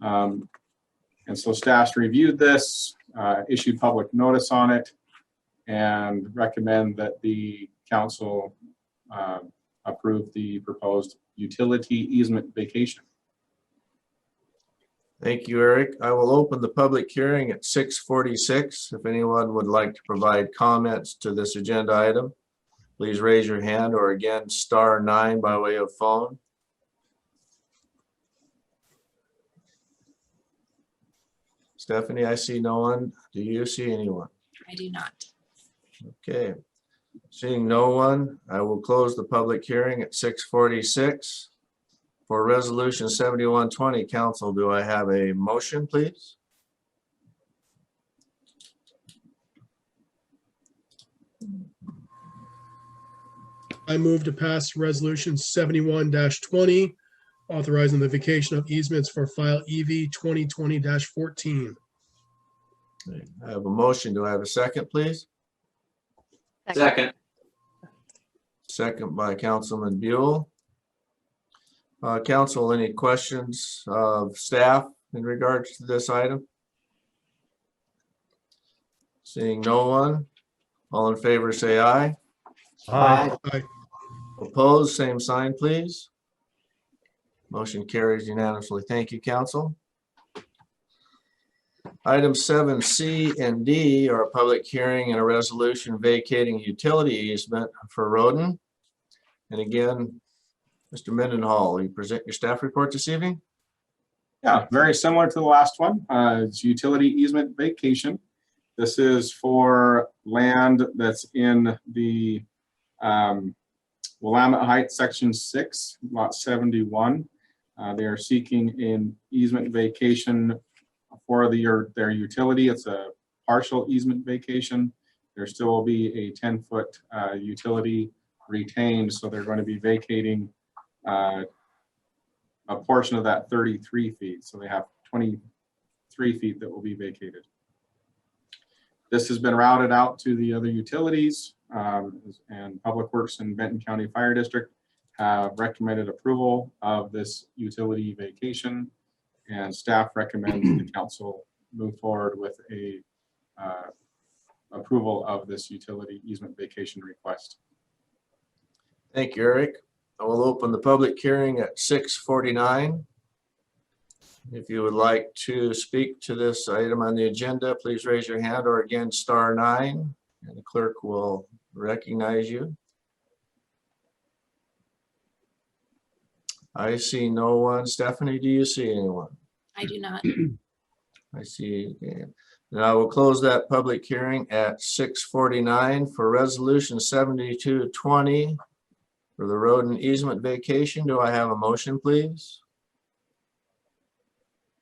Speaker 8: And so staff's reviewed this, issued public notice on it, and recommend that the council approve the proposed utility easement vacation.
Speaker 1: Thank you, Eric. I will open the public hearing at 6:46. If anyone would like to provide comments to this agenda item, please raise your hand, or again, *9 by way of phone. Stephanie, I see no one. Do you see anyone?
Speaker 2: I do not.
Speaker 1: Okay. Seeing no one, I will close the public hearing at 6:46. For Resolution 7120, Council, do I have a motion, please?
Speaker 9: I move to pass Resolution 71-20, authorizing the vacation of easements for file EV 2020-14.
Speaker 1: I have a motion. Do I have a second, please?
Speaker 5: Second.
Speaker 1: Second by Councilman Buell. Council, any questions of staff in regards to this item? Seeing no one, all in favor say aye.
Speaker 4: Aye.
Speaker 9: Aye.
Speaker 1: Opposed, same sign, please. Motion carries unanimously. Thank you, council. Items 7C and D are a public hearing and a resolution vacating utility easement for Roden. And again, Mr. Mendenhall, you present your staff report this evening?
Speaker 8: Yeah, very similar to the last one. It's utility easement vacation. This is for land that's in the Willamette Heights, Section 6, Lot 71. They are seeking an easement vacation for their utility. It's a partial easement vacation. There still will be a 10-foot utility retained, so they're going to be vacating a portion of that 33 feet. So they have 23 feet that will be vacated. This has been routed out to the other utilities, and Public Works and Benton County Fire District have recommended approval of this utility vacation, and staff recommends the council move forward with a approval of this utility easement vacation request.
Speaker 1: Thank you, Eric. I will open the public hearing at 6:49. If you would like to speak to this item on the agenda, please raise your hand, or again, *9, and the clerk will recognize you. I see no one. Stephanie, do you see anyone?
Speaker 2: I do not.
Speaker 1: I see. Okay. And I will close that public hearing at 6:49 for Resolution 7220 for the road and easement vacation. Do I have a motion, please?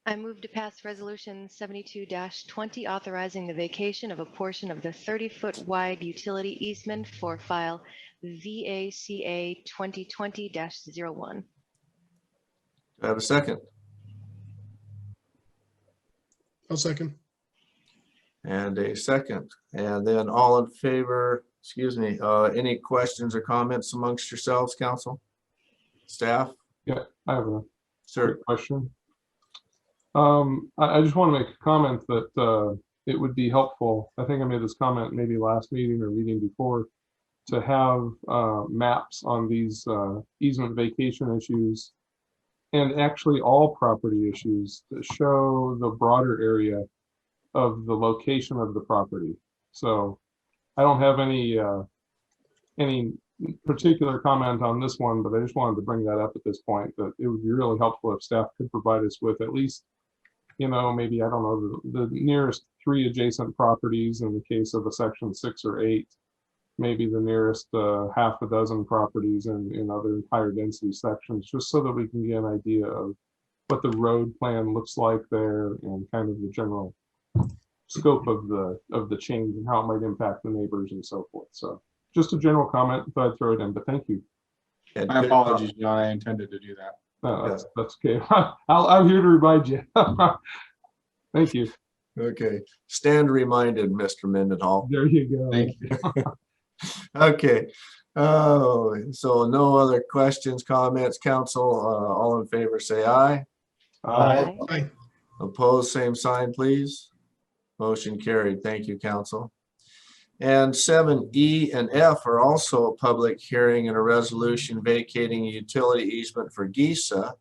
Speaker 5: I move to pass Resolution 72-20, authorizing the vacation of a portion of the 30-foot wide utility easement for file VACA 2020-01.
Speaker 1: Do I have a second?
Speaker 9: I'll second.
Speaker 1: And a second. And then all in favor, excuse me, any questions or comments amongst yourselves, council? Staff?
Speaker 10: Yeah, I have a
Speaker 1: Sir.
Speaker 10: quick question. I just want to make a comment that it would be helpful. I think I made this comment maybe last meeting or meeting before, to have maps on these easement vacation issues, and actually all property issues, that show the broader area of the location of the property. So I don't have any particular comment on this one, but I just wanted to bring that up at this point, that it would be really helpful if staff could provide us with at least, maybe, I don't know, the nearest 3 adjacent properties in the case of a section 6 or 8, maybe the nearest half a dozen properties in other higher density sections, just so that we can get an idea of what the road plan looks like there, and kind of the general scope of the change and how it might impact the neighbors and so forth. So just a general comment, thought I'd throw it in, but thank you.
Speaker 8: My apologies, John, I intended to do that.
Speaker 10: No, that's okay. I'm here to remind you. Thank you.
Speaker 1: Okay, stand reminded, Mr. Mendenhall.
Speaker 10: There you go.
Speaker 8: Thank you.
Speaker 1: Okay. Oh, so no other questions, comments, council? All in favor, say aye.
Speaker 5: Aye.
Speaker 9: Aye.
Speaker 1: Opposed, same sign, please. Motion carried. Thank you, council. And 7E and F are also a public hearing and a resolution vacating a utility easement for GISA.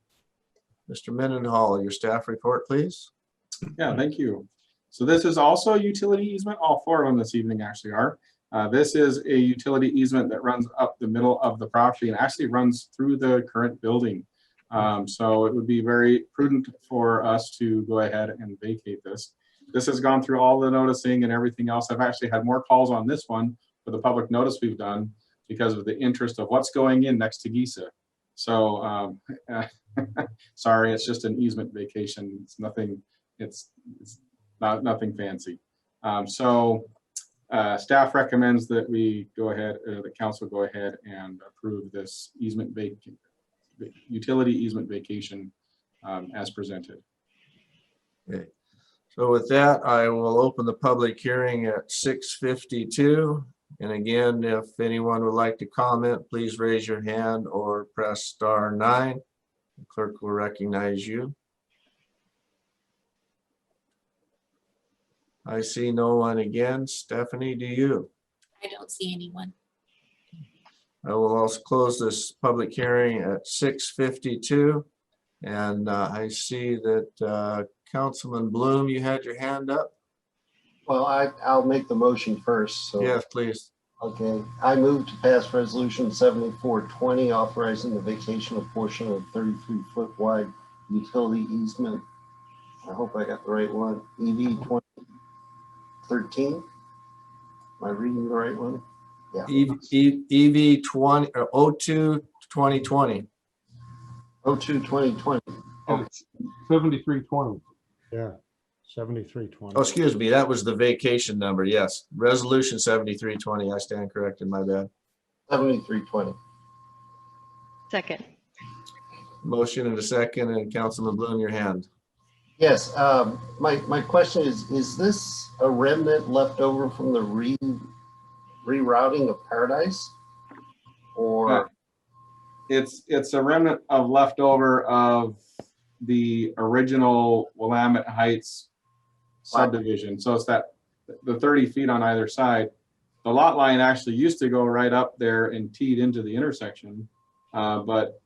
Speaker 1: Mr. Mendenhall, your staff report, please.
Speaker 8: Yeah, thank you. So this is also a utility easement. All four of them this evening actually are. This is a utility easement that runs up the middle of the property and actually runs through the current building. So it would be very prudent for us to go ahead and vacate this. This has gone through all the noticing and everything else. I've actually had more calls on this one for the public notice we've done because of the interest of what's going in next to GISA. So sorry, it's just an easement vacation. It's nothing, it's not nothing fancy. Staff recommends that we go ahead, the council go ahead and approve this easement utility easement vacation as presented.
Speaker 1: Okay. So with that, I will open the public hearing at 6:52. And again, if anyone would like to comment, please raise your hand or press *9. The clerk will recognize you. I see no one again. Stephanie, do you?
Speaker 2: I don't see anyone.
Speaker 1: I will also close this public hearing at 6:52. And I see that Councilman Bloom, you had your hand up?
Speaker 3: Well, I'll make the motion first. So,
Speaker 1: Yes, please.
Speaker 3: okay. I move to pass resolution 7420 authorizing the vacation of portion of 33-foot wide utility easement. I hope I got the right one. EV 2013. Am I reading the right one? Yeah.
Speaker 1: EV 20 or 02-2020.
Speaker 3: 02-2020.
Speaker 10: It's 7320.
Speaker 4: Yeah, 7320.
Speaker 1: Oh, excuse me, that was the vacation number. Yes, resolution 7320. I stand corrected, my bad.
Speaker 3: 7320.
Speaker 5: Second.
Speaker 1: Motion and a second, and Councilman Bloom, your hand.
Speaker 3: Yes, my question is this a remnant left over from the rerouting of Paradise? Or
Speaker 8: It's a remnant of leftover of the original Willamette Heights subdivision. So it's that the 30 feet on either side. The lot line actually used to go right up there and teed into the intersection, but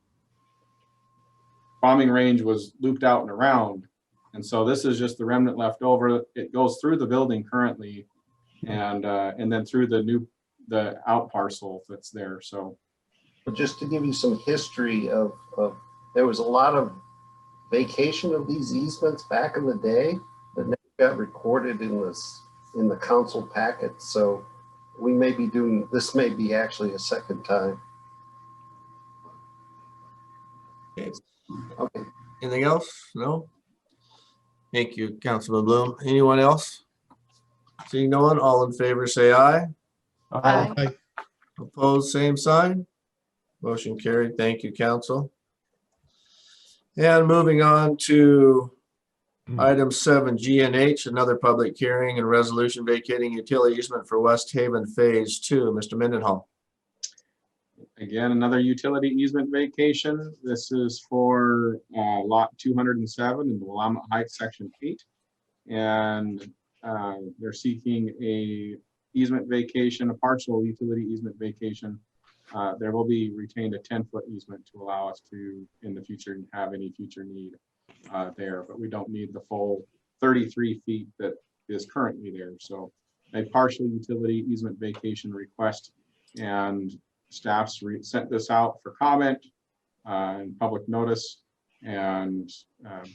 Speaker 8: bombing range was looped out and around. And so this is just the remnant left over. It goes through the building currently and then through the out parcel that's there. So
Speaker 3: just to give you some history of there was a lot of vacation of these easements back in the day that never got recorded in the council packet. So we may be doing, this may be actually a second time.
Speaker 1: Okay.
Speaker 3: Okay.
Speaker 1: Anything else? No? Thank you, Councilman Bloom. Anyone else? Seeing no one, all in favor say aye.
Speaker 5: Aye.
Speaker 9: Aye.
Speaker 1: Opposed, same sign. Motion carried. Thank you, council. And moving on to item 7G and H, another public hearing and resolution vacating utility easement for West Haven Phase 2. Mr. Mendenhall.
Speaker 8: again, another utility easement vacation. This is for lot 207 in the Willamette Heights, section 8. And they're seeking a easement vacation, a partial utility easement vacation. There will be retained a 10-foot easement to allow us to, in the future, have any future need there, but we don't need the full 33 feet that is currently there. So a partial utility easement vacation request, and staff's sent this out for comment and public notice, and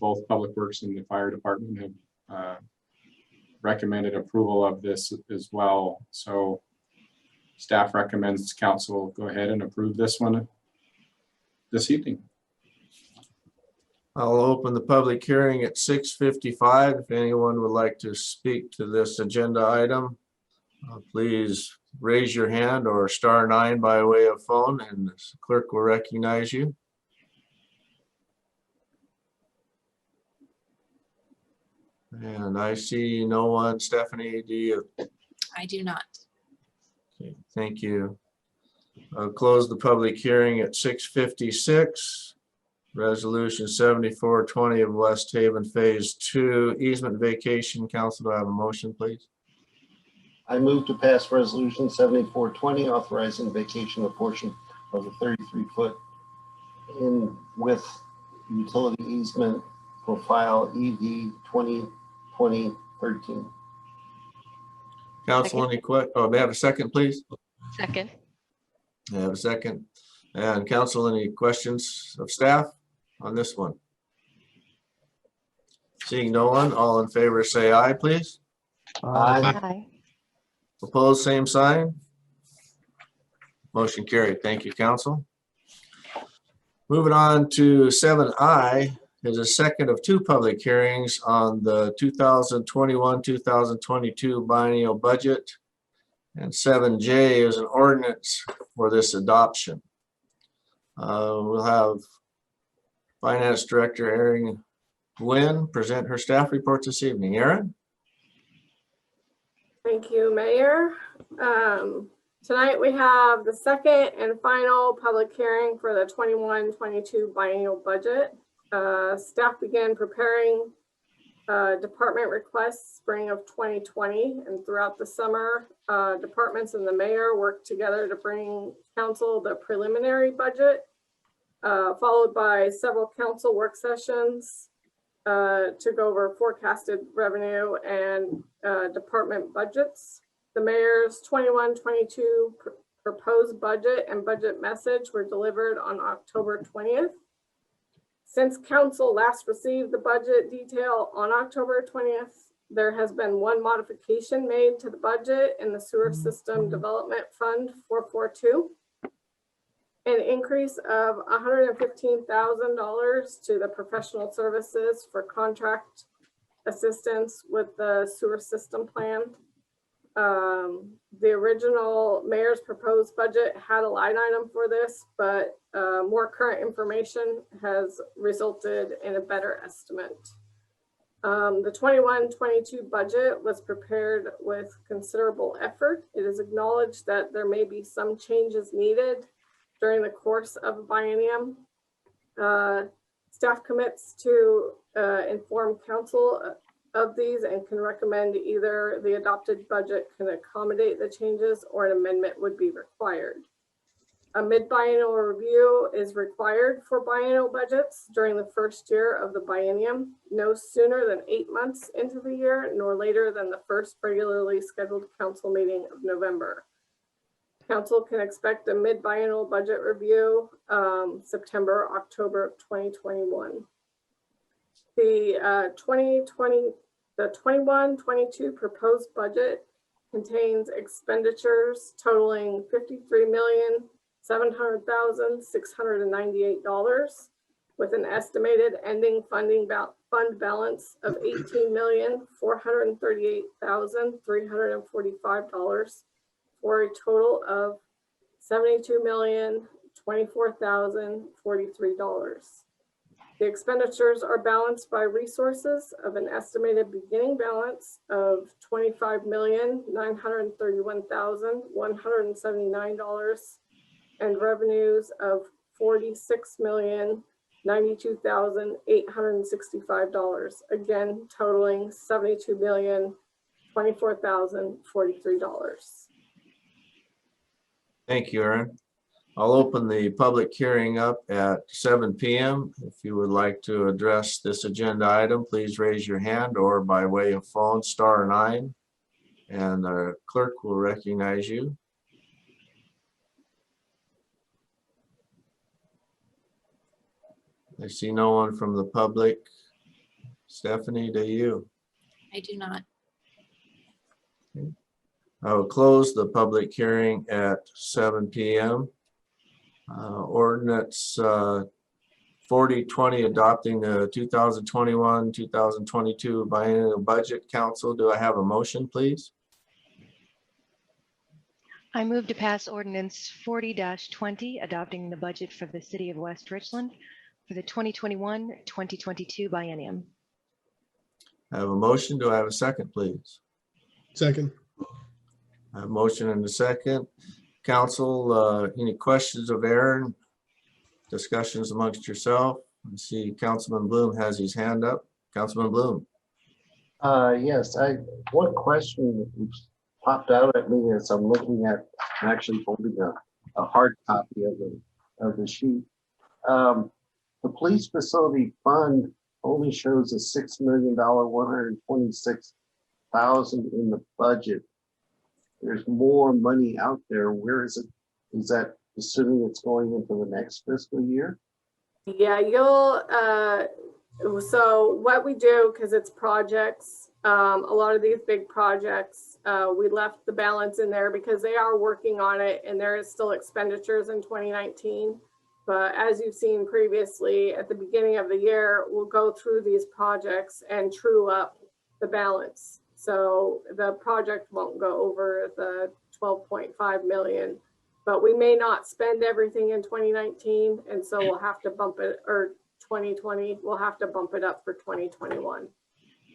Speaker 8: both Public Works and the Fire Department have recommended approval of this as well. So staff recommends council go ahead and approve this one this evening.
Speaker 1: I'll open the public hearing at 6:55. If anyone would like to speak to this agenda item, please raise your hand or *9 by way of phone, and the clerk will recognize you. And I see no one. Stephanie, do you?
Speaker 2: I do not.
Speaker 1: Okay, thank you. I'll close the public hearing at 6:56. Resolution 7420 of West Haven Phase 2 easement vacation. Council, do I have a motion, please?
Speaker 3: I move to pass resolution 7420, authorizing vacation of portion of the 33-foot in with utility easement for file EV 2020-13.
Speaker 1: Council, any may I have a second, please?
Speaker 5: Second.
Speaker 1: I have a second. And council, any questions of staff on this one? Seeing no one, all in favor say aye, please.
Speaker 3: Aye.
Speaker 5: Aye.
Speaker 1: Opposed, same sign. Motion carried. Thank you, council. Moving on to 7I is a second of two public hearings on the 2021-2022 biennial budget. And 7J is an ordinance for this adoption. We'll have Finance Director Erin Nguyen present her staff report this evening. Erin?
Speaker 6: Thank you, Mayor. Tonight we have the second and final public hearing for the 21-22 biennial budget. Staff began preparing department requests spring of 2020, and throughout the summer, departments and the mayor worked together to bring council the preliminary budget, followed by several council work sessions to go over forecasted revenue and department budgets. The mayor's 21-22 proposed budget and budget message were delivered on October 20th. Since council last received the budget detail on October 20th, there has been one modification made to the budget in the Sewer System Development Fund 442. An increase of $115,000 to the professional services for contract assistance with the sewer system plan. The original mayor's proposed budget had a line item for this, but more current information has resulted in a better estimate. The 21-22 budget was prepared with considerable effort. It is acknowledged that there may be some changes needed during the course of a biennium. Staff commits to inform council of these and can recommend either the adopted budget can accommodate the changes or an amendment would be required. A mid-biennial review is required for biennial budgets during the first year of the biennium, no sooner than 8 months into the year, nor later than the first regularly scheduled council meeting of November. Council can expect a mid-biennial budget review September, October of 2021. The 21-22 proposed budget contains expenditures totaling $53,700,698 with an estimated ending fund balance of $18,438,345 for a total of $72,024,043. The expenditures are balanced by resources of an estimated beginning balance of $25,931,179 and revenues of $46,092,865, again totaling $72,024,043.
Speaker 1: Thank you, Erin. I'll open the public hearing up at 7 p.m. If you would like to address this agenda item, please raise your hand or by way of phone, *9, and the clerk will recognize you. I see no one from the public. Stephanie, do you?
Speaker 2: I do not.
Speaker 1: I will close the public hearing at 7 p.m. Ordinance 4020 adopting the 2021-2022 biennial budget. Council, do I have a motion, please?
Speaker 5: I move to pass ordinance 40-20 adopting the budget for the city of West Richland for the 2021-2022 biennium.
Speaker 1: I have a motion. Do I have a second, please?
Speaker 9: Second.
Speaker 1: I have a motion and a second. Council, any questions of Erin? Discussions amongst yourself? I see Councilman Bloom has his hand up. Councilman Bloom.
Speaker 3: Yes, one question. popped out at me as I'm looking at, I'm actually holding a hard copy of the sheet. The police facility fund only shows a $6 million, 126,000 in the budget. There's more money out there. Where is it? Is that assuming it's going into the next fiscal year?
Speaker 6: Yeah, so what we do, because it's projects, a lot of these big projects, we left the balance in there because they are working on it and there is still expenditures in 2019. But as you've seen previously, at the beginning of the year, we'll go through these projects and true up the balance. So the project won't go over the 12.5 million, but we may not spend everything in 2019. And so we'll have to bump it, or 2020, we'll have to bump it up for 2021.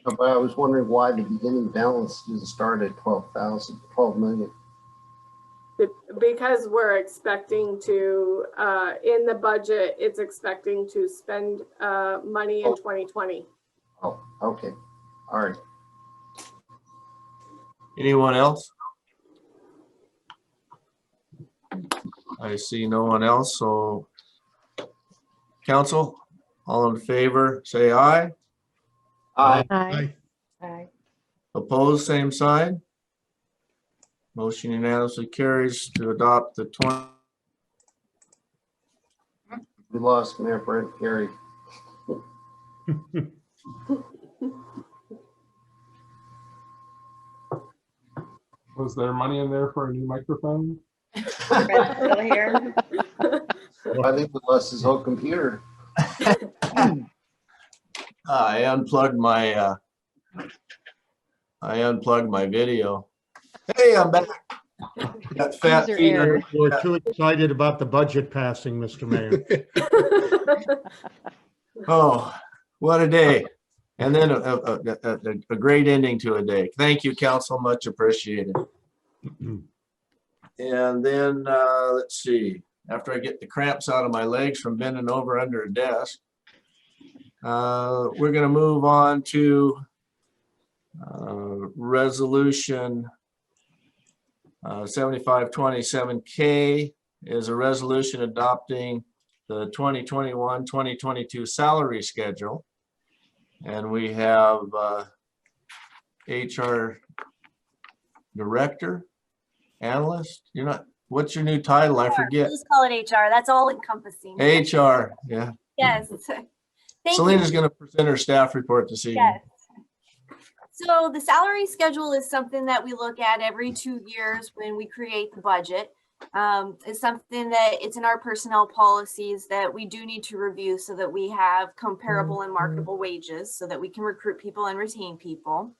Speaker 3: But I was wondering why the beginning balance didn't start at 12 million.
Speaker 6: Because we're expecting to, in the budget, it's expecting to spend money in 2020.
Speaker 3: Oh, okay. All right.
Speaker 1: Anyone else? I see no one else, so council, all in favor, say aye.
Speaker 3: Aye.
Speaker 9: Aye.
Speaker 7: Aye.
Speaker 1: Opposed, same sign. Motion unanimously carries to adopt the 20.
Speaker 3: We lost Mayor Brent Gary.
Speaker 10: Was there money in there for a new microphone?
Speaker 7: Brett's still here.
Speaker 3: I think we lost his whole computer.
Speaker 1: I unplugged my video. Hey, I'm back. Got fat
Speaker 5: User
Speaker 1: feet
Speaker 5: error.
Speaker 1: under.
Speaker 4: We're too excited about the budget passing, Mr. Mayor.
Speaker 1: Oh, what a day. And then a great ending to a day. Thank you, council, much appreciated. And then, let's see, after I get the cramps out of my legs from bending over under a desk, we're gonna move on to resolution 7527K is a resolution adopting the 2021-2022 salary schedule. And we have HR director, analyst. You're not, what's your new title? I forget.
Speaker 11: Just call it HR. That's all encompassing.
Speaker 1: HR, yeah.
Speaker 11: Yes. Thank
Speaker 1: Selena's
Speaker 11: you.
Speaker 1: going to present her staff report this evening.
Speaker 11: Yes. So the salary schedule is something that we look at every 2 years when we create the budget. It's something that it's in our personnel policies that we do need to review so that we have comparable and marketable wages so that we can recruit people and retain people.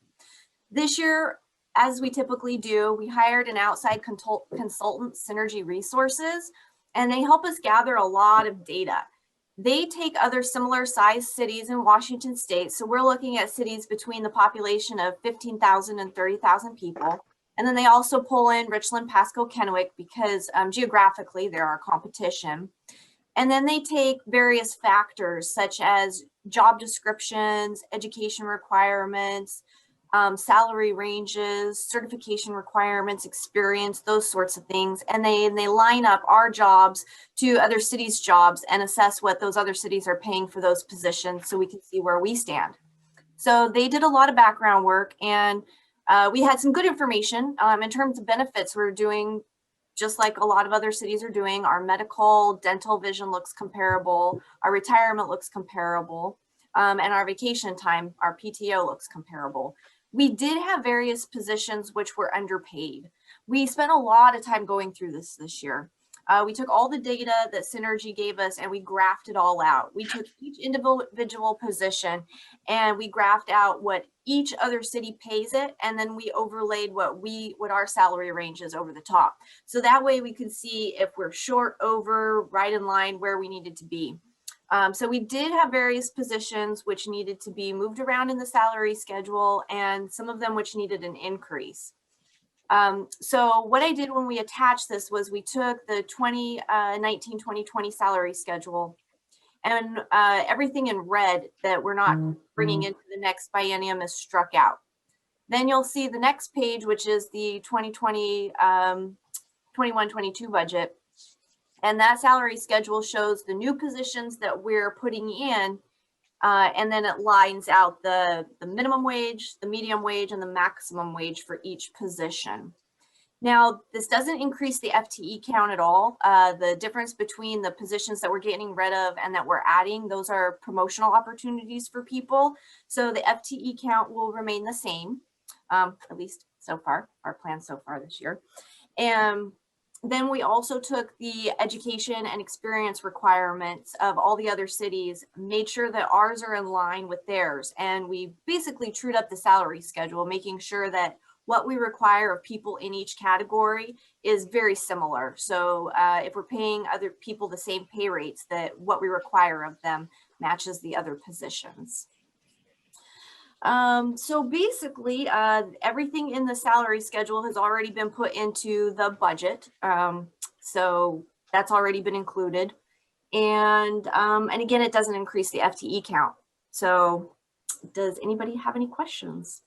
Speaker 11: This year, as we typically do, we hired an outside consultant, Synergy Resources, and they help us gather a lot of data. They take other similar sized cities in Washington state. So we're looking at cities between the population of 15,000 and 30,000 people. And then they also pull in Richland, Pasco, Kennewick because geographically they're our competition. And then they take various factors such as job descriptions, education requirements, salary ranges, certification requirements, experience, those sorts of things. And they line up our jobs to other cities' jobs and assess what those other cities are paying for those positions so we can see where we stand. So they did a lot of background work and we had some good information in terms of benefits. We're doing just like a lot of other cities are doing. Our medical, dental, vision looks comparable. Our retirement looks comparable. And our vacation time, our PTO looks comparable. We did have various positions which were underpaid. We spent a lot of time going through this year. We took all the data that Synergy gave us and we graphed it all out. We took each individual position and we graphed out what each other city pays it. And then we overlaid what our salary range is over the top. So that way we could see if we're short, over, right in line where we needed to be. So we did have various positions which needed to be moved around in the salary schedule and some of them which needed an increase. So what I did when we attached this was we took the 2019-2020 salary schedule and everything in red that we're not bringing into the next biennium is struck out. Then you'll see the next page, which is the 2020, 21-22 budget. And that salary schedule shows the new positions that we're putting in. And then it lines out the minimum wage, the medium wage, and the maximum wage for each position. Now, this doesn't increase the FTE count at all. The difference between the positions that we're getting rid of and that we're adding, those are promotional opportunities for people. So the FTE count will remain the same, at least so far, our plan so far this year. And then we also took the education and experience requirements of all the other cities, made sure that ours are in line with theirs. And we basically trued up the salary schedule, making sure that what we require of people in each category is very similar. So if we're paying other people the same pay rates, that what we require of them matches the other positions. So basically, everything in the salary schedule has already been put into the budget. So that's already been included. And again, it doesn't increase the FTE count. So does anybody have any questions?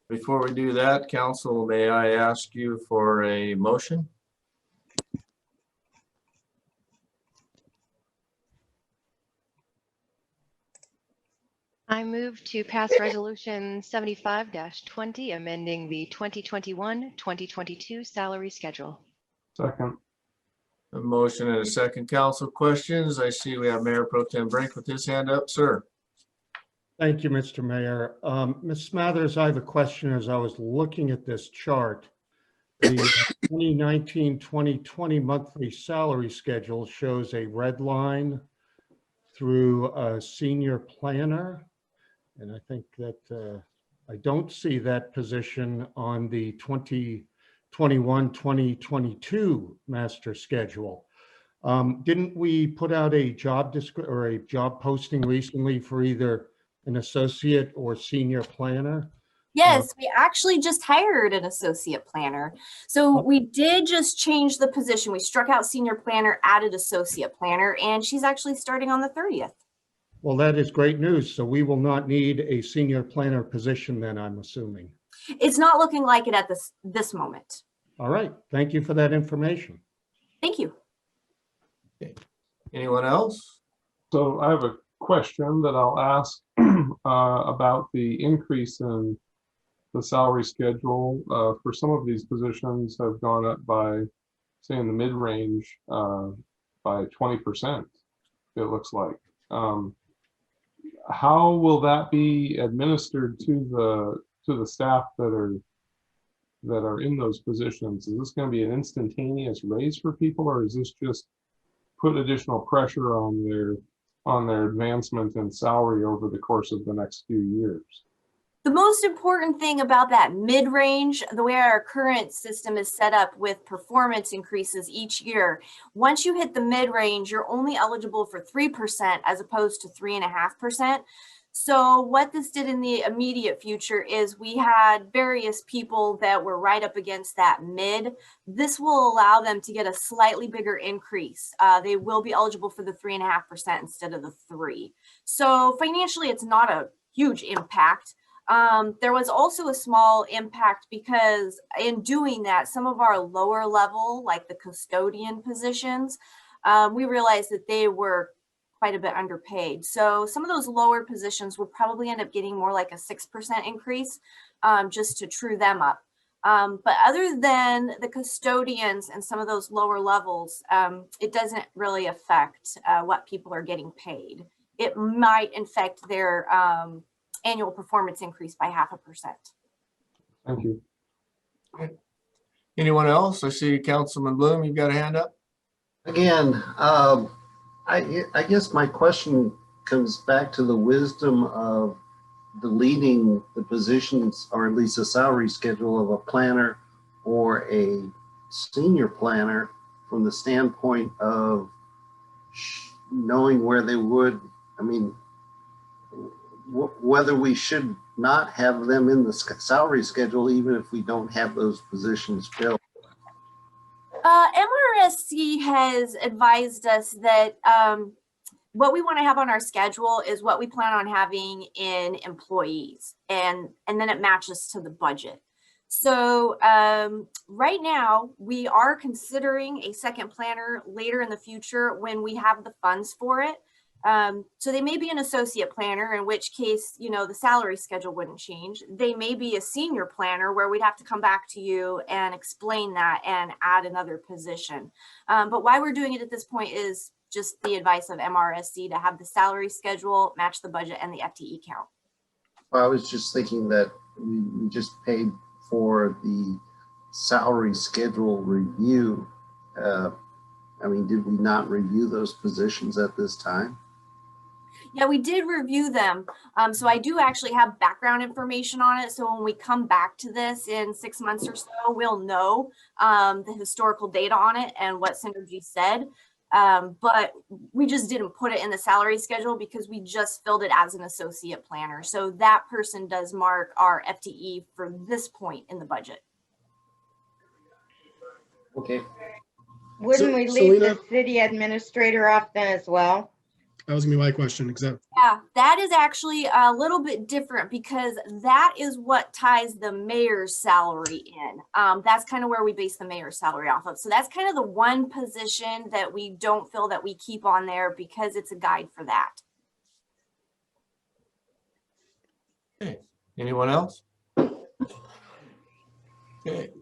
Speaker 1: Before we do that, council, may I ask you for a motion?
Speaker 5: I move to pass resolution 75-20, amending the 2021-2022 salary schedule.
Speaker 10: Second.
Speaker 1: A motion and a second. Council questions. I see we have Mayor Pro Tem Brink with his hand up, sir.
Speaker 4: Thank you, Mr. Mayor. Ms. Smathers, I have a question as I was looking at this chart. The 2019-2020 monthly salary schedule shows a red line through a senior planner. And I think that I don't see that position on the 2021-2022 master schedule. Didn't we put out a job or a job posting recently for either an associate or senior planner?
Speaker 11: Yes, we actually just hired an associate planner. So we did just change the position. We struck out senior planner, added associate planner, and she's actually starting on the 30th.
Speaker 4: Well, that is great news. So we will not need a senior planner position then, I'm assuming.
Speaker 11: It's not looking like it at this moment.
Speaker 4: All right. Thank you for that information.
Speaker 11: Thank you.
Speaker 1: Okay. Anyone else?
Speaker 10: So I have a question that I'll ask about the increase in the salary schedule. For some of these positions have gone up by, say, in the mid-range by 20%, it looks like. How will that be administered to the staff that are in those positions? Is this going to be an instantaneous raise for people, or is this just put additional pressure on their advancement and salary over the course of the next few years?
Speaker 11: The most important thing about that mid-range, the way our current system is set up with performance increases each year, once you hit the mid-range, you're only eligible for 3% as opposed to 3.5%. So what this did in the immediate future is we had various people that were right up against that mid. This will allow them to get a slightly bigger increase. They will be eligible for the 3.5% instead of the 3%. So financially, it's not a huge impact. There was also a small impact because in doing that, some of our lower level, like the custodian positions, we realized that they were quite a bit underpaid. So some of those lower positions will probably end up getting more like a 6% increase just to true them up. But other than the custodians and some of those lower levels, it doesn't really affect what people are getting paid. It might affect their annual performance increase by 0.5%.
Speaker 10: Thank you.
Speaker 1: Okay. Anyone else? I see Councilman Bloom, you've got a hand up.
Speaker 3: Again, I guess my question comes back to the wisdom of deleting the positions, or at least the salary schedule of a planner or a senior planner from the standpoint of knowing where they would, I mean, whether we should not have them in the salary schedule, even if we don't have those positions filled.
Speaker 11: MRSC has advised us that what we want to have on our schedule is what we plan on having in employees, and then it matches to the budget. So right now we are considering a second planner later in the future when we have the funds for it. So they may be an associate planner, in which case, you know, the salary schedule wouldn't change. They may be a senior planner where we'd have to come back to you and explain that and add another position. But why we're doing it at this point is just the advice of MRSC to have the salary schedule match the budget and the FTE count.
Speaker 3: I was just thinking that we just paid for the salary schedule review. I mean, did we not review those positions at this time?
Speaker 11: Yeah, we did review them. So I do actually have background information on it. So when we come back to this in 6 months or so, we'll know the historical data on it and what Synergy said. But we just didn't put it in the salary schedule because we just filled it as an associate planner. So that person does mark our FTE for this point in the budget.
Speaker 3: Okay.
Speaker 7: Wouldn't
Speaker 9: So-
Speaker 7: we leave the
Speaker 9: Selena?
Speaker 7: city administrator off then as well?
Speaker 9: That was gonna be my question, exactly.
Speaker 11: Yeah, that is actually a little bit different because that is what ties the mayor's salary in. That's kind of where we base the mayor's salary off of. So that's kind of the one position that we don't feel that we keep on there because it's a guide for that.
Speaker 1: Okay, anyone else? Okay, Very good.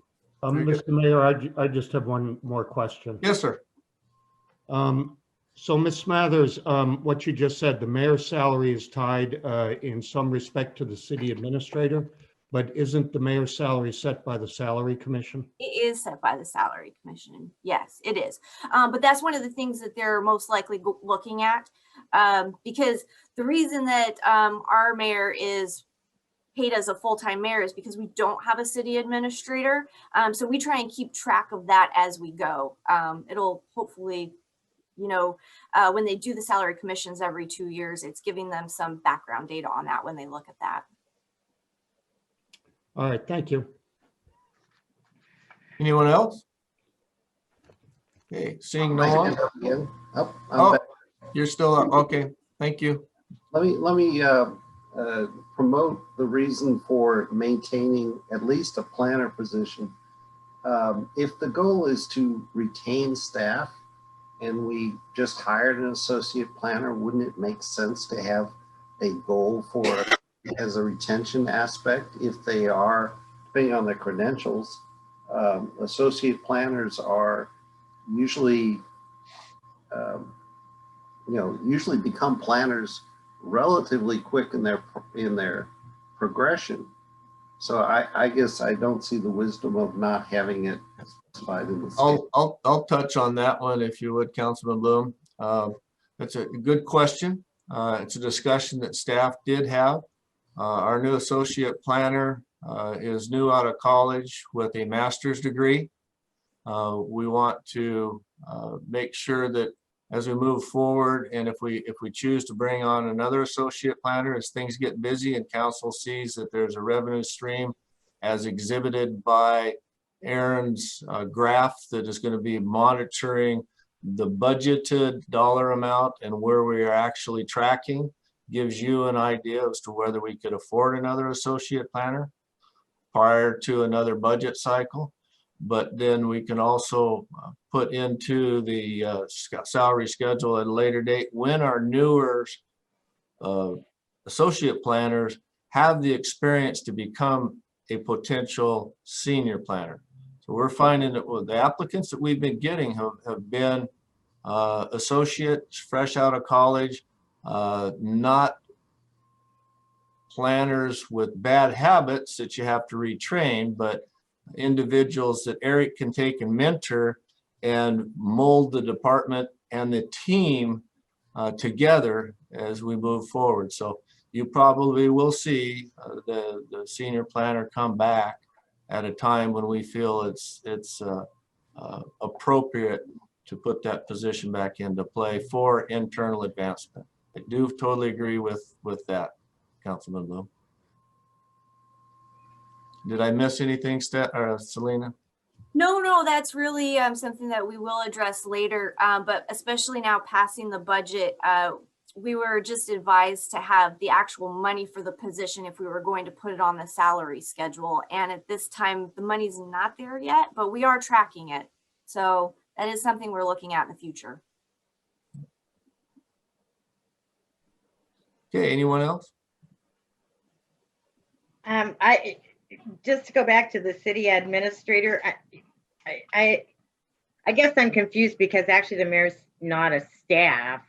Speaker 4: Mr. Mayor, I just have one more question.
Speaker 1: yes, sir.
Speaker 4: So Ms. Smathers, what you just said, the mayor's salary is tied in some respect to the city administrator, but isn't the mayor's salary set by the salary commission?
Speaker 11: It is set by the salary commission. Yes, it is. But that's one of the things that they're most likely looking at because the reason that our mayor is paid as a full-time mayor is because we don't have a city administrator. So we try and keep track of that as we go. It'll hopefully, you know, when they do the salary commissions every 2 years, it's giving them some background data on that when they look at that.
Speaker 4: All right, thank you.
Speaker 1: Anyone else? Okay, seeing no
Speaker 3: My
Speaker 1: one.
Speaker 3: hand up again. Oh, I'm
Speaker 1: Oh,
Speaker 3: back.
Speaker 1: you're still up. Okay, thank you.
Speaker 3: Let me promote the reason for maintaining at least a planner position. If the goal is to retain staff and we just hired an associate planner, wouldn't it make sense to have a goal for as a retention aspect if they are, depending on their credentials, associate planners are usually, usually become planners relatively quick in their progression. So I guess I don't see the wisdom of not having it specified in the state.
Speaker 1: I'll touch on that one if you would, Councilman Bloom. That's a good question. It's a discussion that staff did have. Our new associate planner is new out of college with a master's degree. We want to make sure that as we move forward, and if we choose to bring on another associate planner as things get busy and council sees that there's a revenue stream as exhibited by Aaron's graph that is going to be monitoring the budgeted dollar amount and where we are actually tracking, gives you an idea as to whether we could afford another associate planner prior to another budget cycle. But then we can also put into the salary schedule at a later date when our newer associate planners have the experience to become a potential senior planner. So we're finding that the applicants that we've been getting have been associates fresh out of college, not planners with bad habits that you have to retrain, but individuals that Eric can take and mentor and mold the department and the team together as we move forward. So you probably will see the senior planner come back at a time when we feel it's appropriate to put that position back into play for internal advancement. I do totally agree with that, Councilman Bloom. Did I miss anything, Selena?
Speaker 11: No, that's really something that we will address later. But especially now passing the budget, we were just advised to have the actual money for the position if we were going to put it on the salary schedule. And at this time, the money's not there yet, but we are tracking it. So that is something we're looking at in the future.
Speaker 1: Okay, anyone else?
Speaker 7: I just to go back to the city administrator, I guess I'm confused because actually the mayor's not a staff,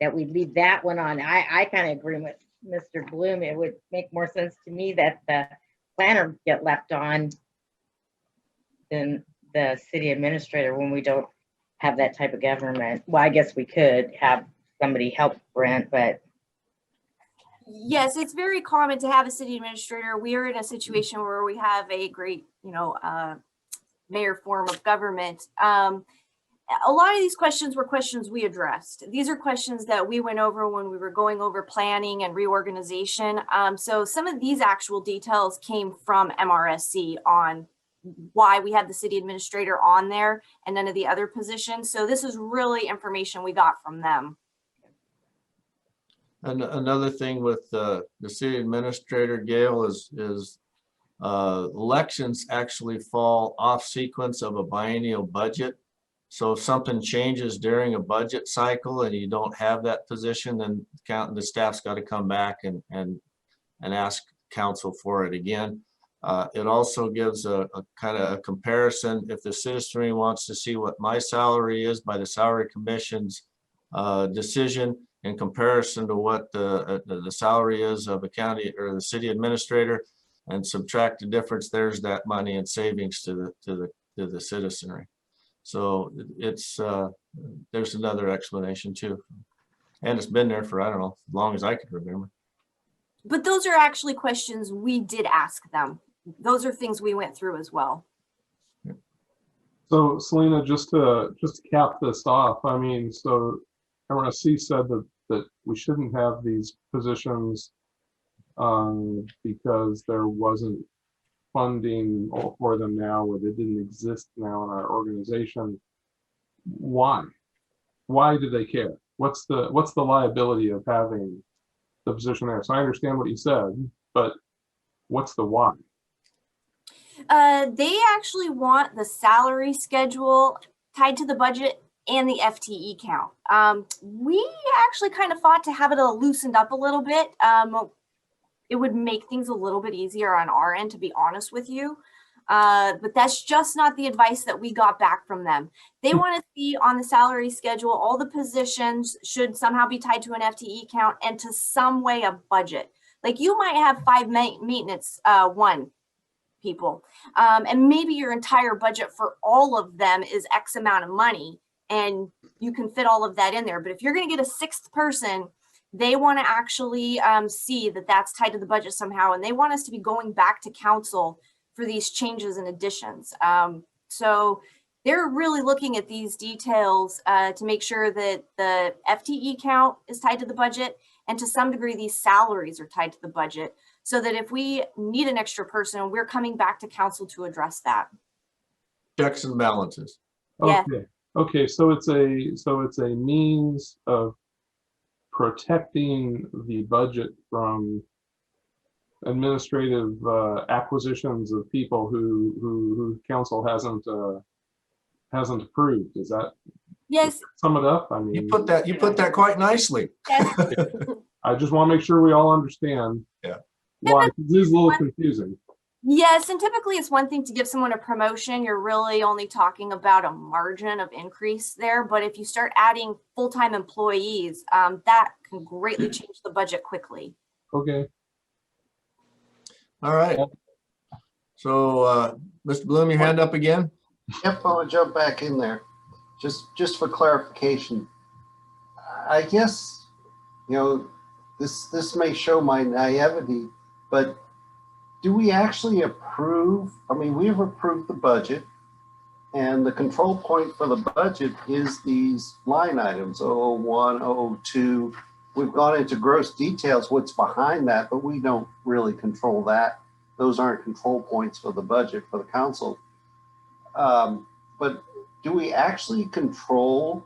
Speaker 7: that we leave that one on. I kind of agree with Mr. Bloom. It would make more sense to me that the planner get left on than the city administrator when we don't have that type of government. Well, I guess we could have somebody help Brent, but
Speaker 11: Yes, it's very common to have a city administrator. We are in a situation where we have a great, mayor form of government. A lot of these questions were questions we addressed. These are questions that we went over when we were going over planning and reorganization. So some of these actual details came from MRSC on why we had the city administrator on there and none of the other positions. So this is really information we got from them.
Speaker 1: And another thing with the city administrator, Gail, is elections actually fall off sequence of a biennial budget. So if something changes during a budget cycle and you don't have that position, then the staff's got to come back and ask council for it again. It also gives a kind of a comparison. If the citizenry wants to see what my salary is by the salary commission's decision in comparison to what the salary is of a county or the city administrator, and subtract the difference, there's that money and savings to the citizenry. So it's there's another explanation too, and it's been there for, I don't know, as long as I can remember.
Speaker 11: But those are actually questions we did ask them. Those are things we went through as well.
Speaker 10: So Selena, just to cap this off, I mean, so MRSC said that we shouldn't have these positions because there wasn't funding for them now, or they didn't exist now in our organization. Why? Why do they care? What's the liability of having the position there? So I understand what you said, but what's the why?
Speaker 11: They actually want the salary schedule tied to the budget and the FTE count. We actually kind of fought to have it loosened up a little bit. It would make things a little bit easier on our end, to be honest with you. But that's just not the advice that we got back from them. They want to see on the salary schedule, all the positions should somehow be tied to an FTE count and to some way a budget. Like you might have 5 maintenance people, and maybe your entire budget for all of them is X amount of money, and you can fit all of that in there. But if you're going to get a 6th person, they want to actually see that that's tied to the budget somehow, and they want us to be going back to council for these changes and additions. So they're really looking at these details to make sure that the FTE count is tied to the budget, and to some degree these salaries are tied to the budget, so that if we need an extra person, we're coming back to council to address that.
Speaker 1: Checks and balances.
Speaker 11: Yeah.
Speaker 10: Okay, so it's a means of protecting the budget from administrative acquisitions of people who council hasn't approved. Is that?
Speaker 11: Yes.
Speaker 10: Sum it up. I mean,
Speaker 1: You put that quite nicely.
Speaker 11: Yes.
Speaker 10: I just want to make sure we all understand.
Speaker 1: Yeah.
Speaker 10: Why it is a little confusing.
Speaker 11: Yes, and typically it's one thing to give someone a promotion. You're really only talking about a margin of increase there. But if you start adding full-time employees, that can greatly change the budget quickly.
Speaker 10: Okay.
Speaker 1: All right. So, Mr. Bloom, your hand up again?
Speaker 3: Yep, I'll jump back in there. Just for clarification, I guess, this may show my naivety, but do we actually approve? I mean, we've approved the budget, and the control point for the budget is these line items, 001, 002. We've gone into gross details what's behind that, but we don't really control that. Those aren't control points for the budget for the council. But do we actually control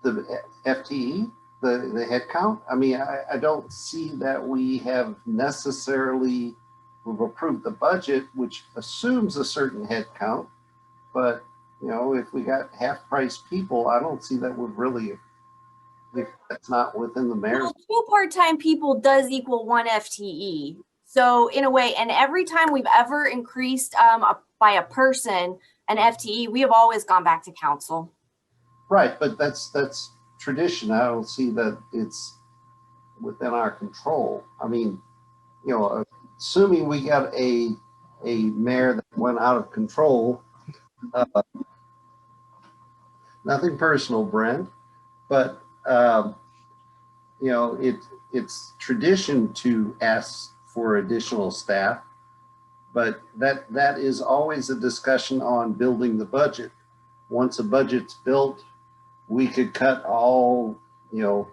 Speaker 3: the FTE? the head count? I mean, I don't see that we have necessarily, we've approved the budget, which assumes a certain head count. But, you know, if we got half-price people, I don't see that would really, if that's not within the mayor's.
Speaker 11: Well, 2 part-time people does equal 1 FTE. So in a way, and every time we've ever increased by a person, an FTE, we have always gone back to council.
Speaker 3: Right, but that's tradition. I don't see that it's within our control. I mean, you know, assuming we got a mayor that went out of control, nothing personal, Brent, but you know, it's tradition to ask for additional staff, but that is always a discussion on building the budget. Once a budget's built, we could cut all, you know,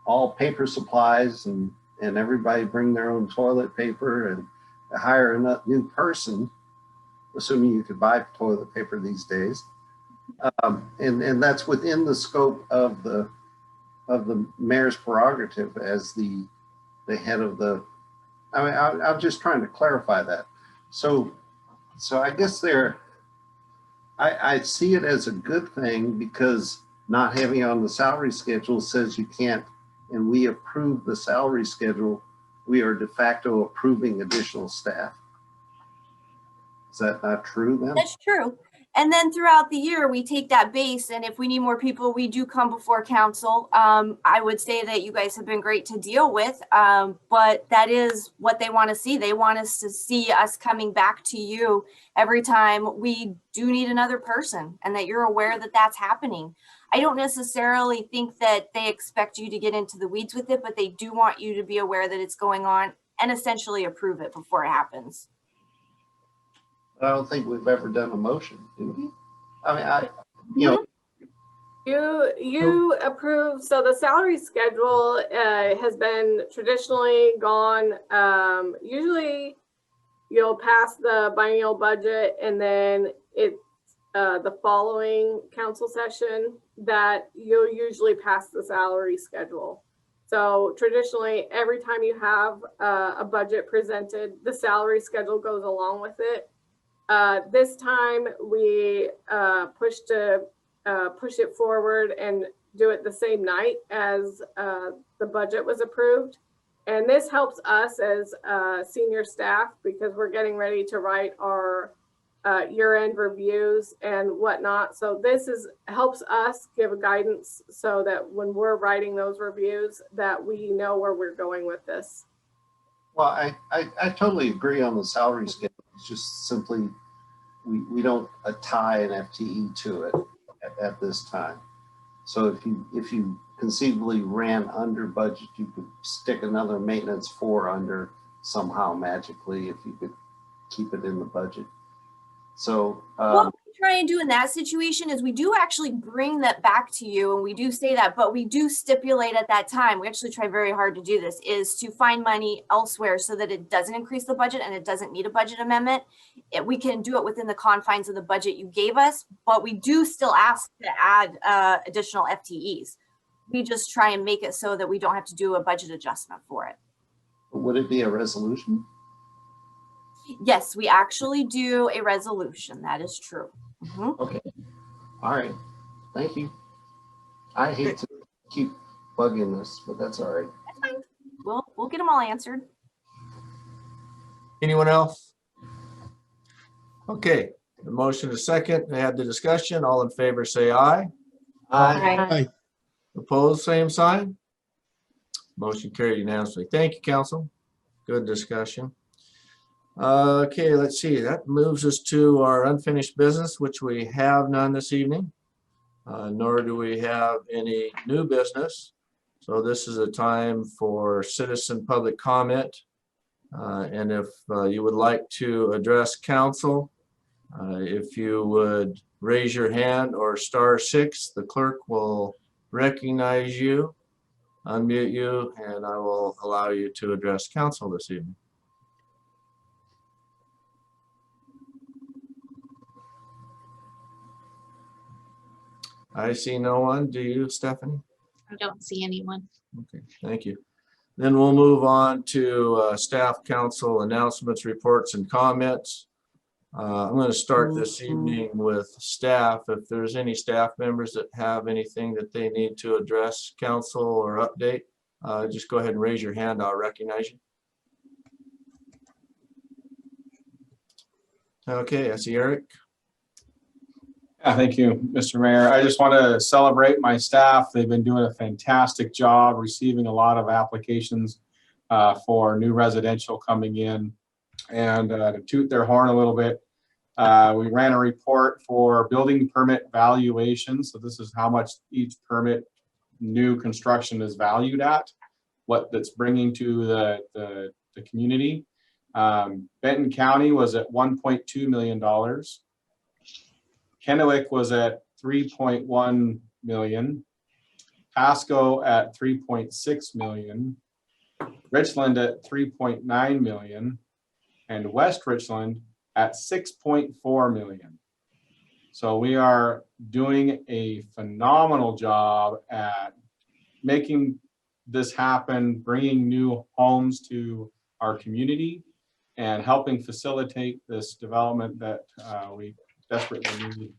Speaker 3: all paper supplies and everybody bring their own toilet paper and hire a new person, assuming you could buy toilet paper these days. And that's within the scope of the mayor's prerogative as the head of the, I mean, I'm just trying to clarify that. So I guess I see it as a good thing, because not having on the salary schedule says you can't, and we approve the salary schedule, we are de facto approving additional staff. Is that not true then?
Speaker 11: That's true. And then throughout the year, we take that base, and if we need more people, we do come before council. I would say that you guys have been great to deal with, but that is what they want to see. They want us to see us coming back to you every time we do need another person, and that you're aware that that's happening. I don't necessarily think that they expect you to get into the weeds with it, but they do want you to be aware that it's going on and essentially approve it before it happens.
Speaker 3: I don't think we've ever done a motion, do we? I mean, you know,
Speaker 6: You approve, so the salary schedule has been traditionally gone, usually you'll pass the biennial budget, and then it's the following council session that you'll usually pass the salary schedule. So traditionally, every time you have a budget presented, the salary schedule goes along with it. This time we push it forward and do it the same night as the budget was approved. And this helps us as senior staff, because we're getting ready to write our year-end reviews and whatnot. So this helps us give guidance so that when we're writing those reviews, that we know where we're going with this.
Speaker 3: well, I totally agree on the salary schedule. It's just simply, we don't tie an FTE to it at this time. So if you conceivably ran under budget, you could stick another maintenance 4 under somehow magically, if you could keep it in the budget. So
Speaker 11: what we try and do in that situation is we do actually bring that back to you, and we do say that, but we do stipulate at that time, we actually try very hard to do this, is to find money elsewhere so that it doesn't increase the budget and it doesn't need a budget amendment. We can do it within the confines of the budget you gave us, but we do still ask to add additional FTEs. We just try and make it so that we don't have to do a budget adjustment for it.
Speaker 3: would it be a resolution?
Speaker 11: Yes, we actually do a resolution. That is true. Mhm.
Speaker 3: Okay. All right. Thank you. I hate to keep bugging this, but that's all right.
Speaker 11: That's fine. We'll get them all answered.
Speaker 1: Anyone else? Okay, the motion is second. They had the discussion. All in favor, say aye.
Speaker 3: Aye.
Speaker 1: Opposed, same sign. Motion carried unanimously. Thank you, council. Good discussion. Okay, let's see. That moves us to our unfinished business, which we have none this evening, nor do we have any new business. So this is a time for citizen public comment. And if you would like to address council, if you would raise your hand or *6, the clerk will recognize you, unmute you, and I will allow you to address council this evening. I see no one. Do you, Stephanie?
Speaker 2: I don't see anyone.
Speaker 1: Okay, thank you. Then we'll move on to staff council announcements, reports, and comments. I'm going to start this evening with staff. If there's any staff members that have anything that they need to address council or update, just go ahead and raise your hand. I'll recognize you. Okay, I see Eric.
Speaker 8: Yeah, thank you, Mr. Mayor. I just want to celebrate my staff. They've been doing a fantastic job receiving a lot of applications for new residential coming in. And to toot their horn a little bit, we ran a report for building permit valuations. So this is how much each permit new construction is valued at, what that's bringing to the community. Benton County was at $1.2 million. Kennewick was at 3.1 million. Pasco at 3.6 million. Richland at 3.9 million. And West Richland at 6.4 million. So we are doing a phenomenal job at making this happen, bringing new homes to our community and helping facilitate this development that we desperately need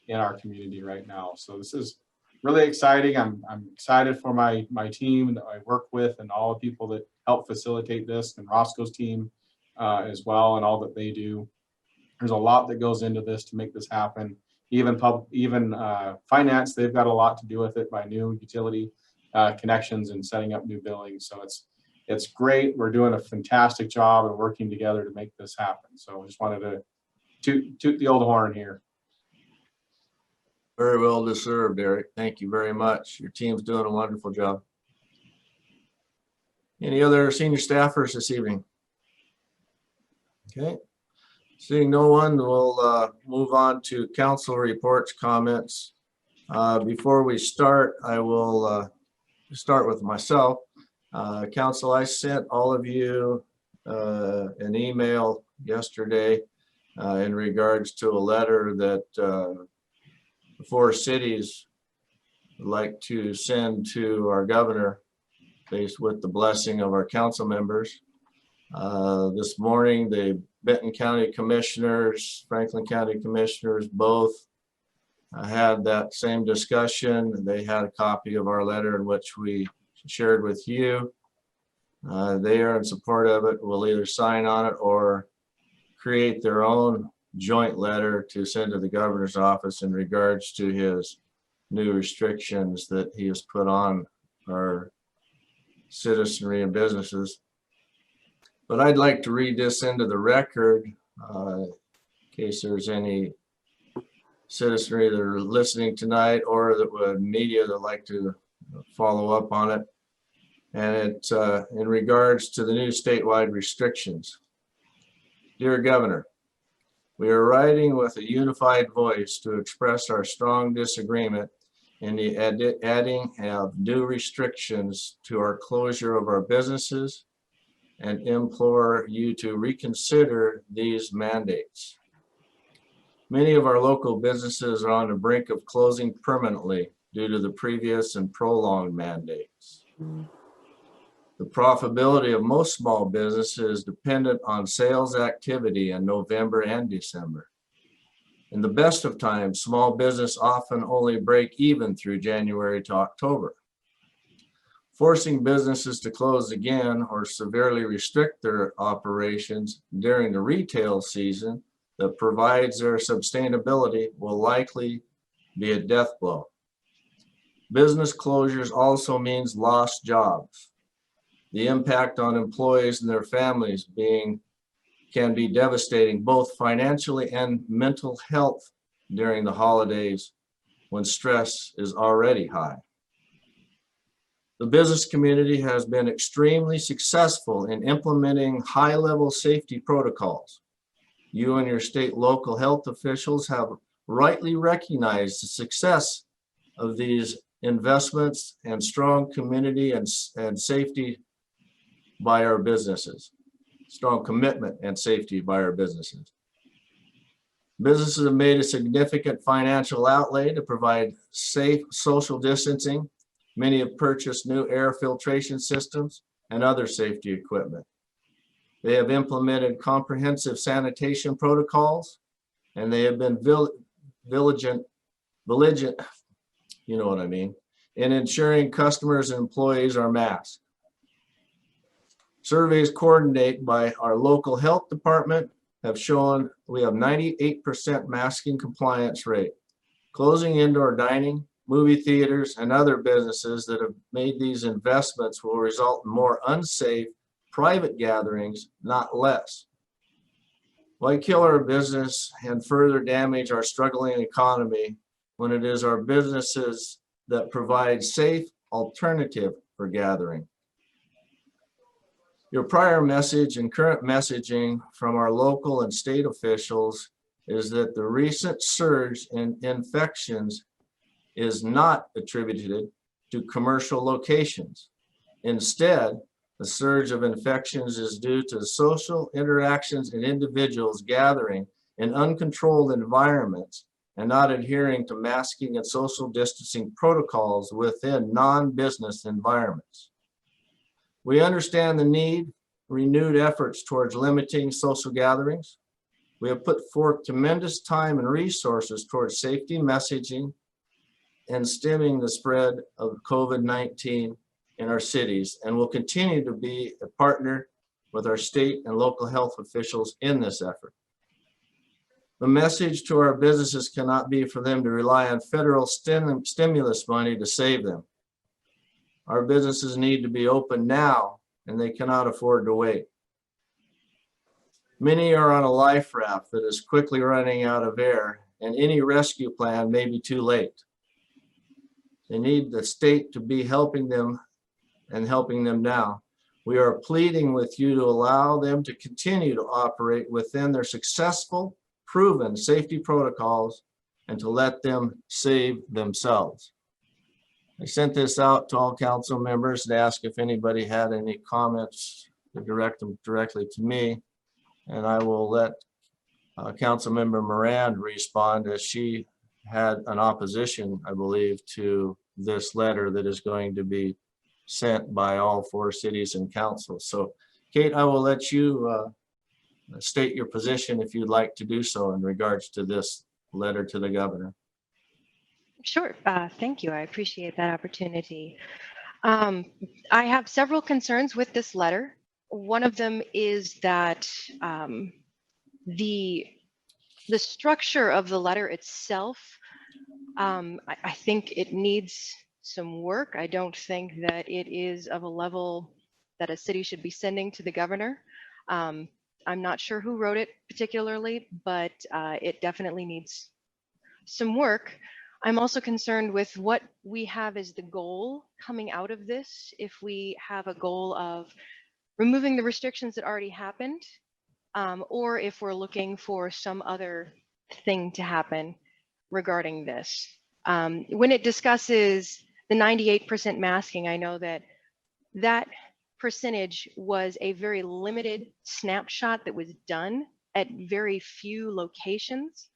Speaker 8: in our community right now. So this is really exciting. I'm excited for my team that I work with and all the people that help facilitate this, and Roscoe's team as well, and all that they do. There's a lot that goes into this to make this happen. Even finance, they've got a lot to do with it by new utility connections and setting up new buildings. So it's great. We're doing a fantastic job and working together to make this happen. So I just wanted to toot the old horn here.
Speaker 1: Very well deserved, Eric. Thank you very much. Your team's doing a wonderful job. Any other senior staffers this evening? Okay. Seeing no one, we'll move on to council reports, comments. Before we start, I will start with myself. Council, I sent all of you an email yesterday in regards to a letter that the 4 cities would like to send to our governor, based with the blessing of our council members. This morning, the Benton County Commissioners, Franklin County Commissioners, both had that same discussion. They had a copy of our letter in which we shared with you. They are in support of it. Will either sign on it or create their own joint letter to send to the governor's office in regards to his new restrictions that he has put on our citizenry and businesses. But I'd like to read this into the record in case there's any citizenry that are listening tonight or that would media that like to follow up on it. And it's in regards to the new statewide restrictions. Dear Governor, we are writing with a unified voice to express our strong disagreement in the adding of new restrictions to our closure of our businesses and implore you to reconsider these mandates. Many of our local businesses are on the brink of closing permanently due to the previous and prolonged mandates. The profitability of most small businesses is dependent on sales activity in November and December. In the best of times, small business often only break even through January to October. Forcing businesses to close again or severely restrict their operations during the retail season that provides their sustainability will likely be a death blow. Business closures also means lost jobs. The impact on employees and their families can be devastating, both financially and mental health during the holidays when stress is already high. The business community has been extremely successful in implementing high-level safety protocols. You and your state local health officials have rightly recognized the success of these investments and strong community and safety by our businesses, strong commitment and safety by our businesses. Businesses have made a significant financial outlay to provide safe social distancing Many have purchased new air filtration systems and other safety equipment. They have implemented comprehensive sanitation protocols, and they have been vigilant, you know what I mean, in ensuring customers and employees are masked. Surveys coordinated by our local health department have shown we have 98% masking compliance rate. Closing indoor dining, movie theaters, and other businesses that have made these investments will result in more unsafe private gatherings, not less. Why kill our business and further damage our struggling economy when it is our businesses that provide safe alternative for gathering? Your prior message and current messaging from our local and state officials is that the recent surge in infections is not attributed to commercial locations. Instead, the surge of infections is due to social interactions and individuals gathering in uncontrolled environments and not adhering to masking and social distancing protocols within non-business environments. We understand the need, renewed efforts towards limiting social gatherings. We have put forth tremendous time and resources towards safety messaging and stemming the spread of COVID-19 in our cities, and will continue to be a partner with our state and local health officials in this effort. The message to our businesses cannot be for them to rely on federal stimulus money to save them. Our businesses need to be open now, and they cannot afford to wait. Many are on a life raft that is quickly running out of air, and any rescue plan may be too late. They need the state to be helping them and helping them now. We are pleading with you to allow them to continue to operate within their successful, proven safety protocols and to let them save themselves. I sent this out to all council members to ask if anybody had any comments to direct them directly to me. And I will let Councilmember Moran respond, as she had an opposition, I believe, to this letter that is going to be sent by all 4 cities and councils. So Kate, I will let you state your position if you'd like to do so in regards to this letter to the governor.
Speaker 5: Sure. Thank you. I appreciate that opportunity. I have several concerns with this letter. One of them is that the structure of the letter itself, I think it needs some work. I don't think that it is of a level that a city should be sending to the governor. I'm not sure who wrote it particularly, but it definitely needs some work. I'm also concerned with what we have as the goal coming out of this. If we have a goal of removing the restrictions that already happened, or if we're looking for some other thing to happen regarding this. When it discusses the 98% masking, I know that that percentage was a very limited snapshot that was done at very few locations.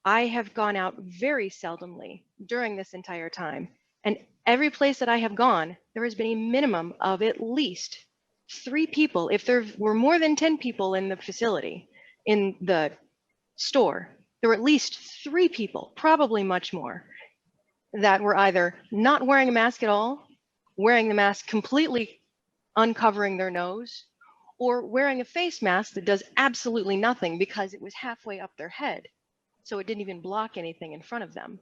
Speaker 5: I have gone out very seldomly during this entire time, and every place that I have gone, there has been a minimum of at least 3 people. If there were more than 10 people in the facility, in the store, there were at least 3 people, probably much more, that were either not wearing a mask at all, wearing the mask completely uncovering their nose, or wearing a face mask that does absolutely nothing because it was halfway up their head. So it didn't even block anything in front of them.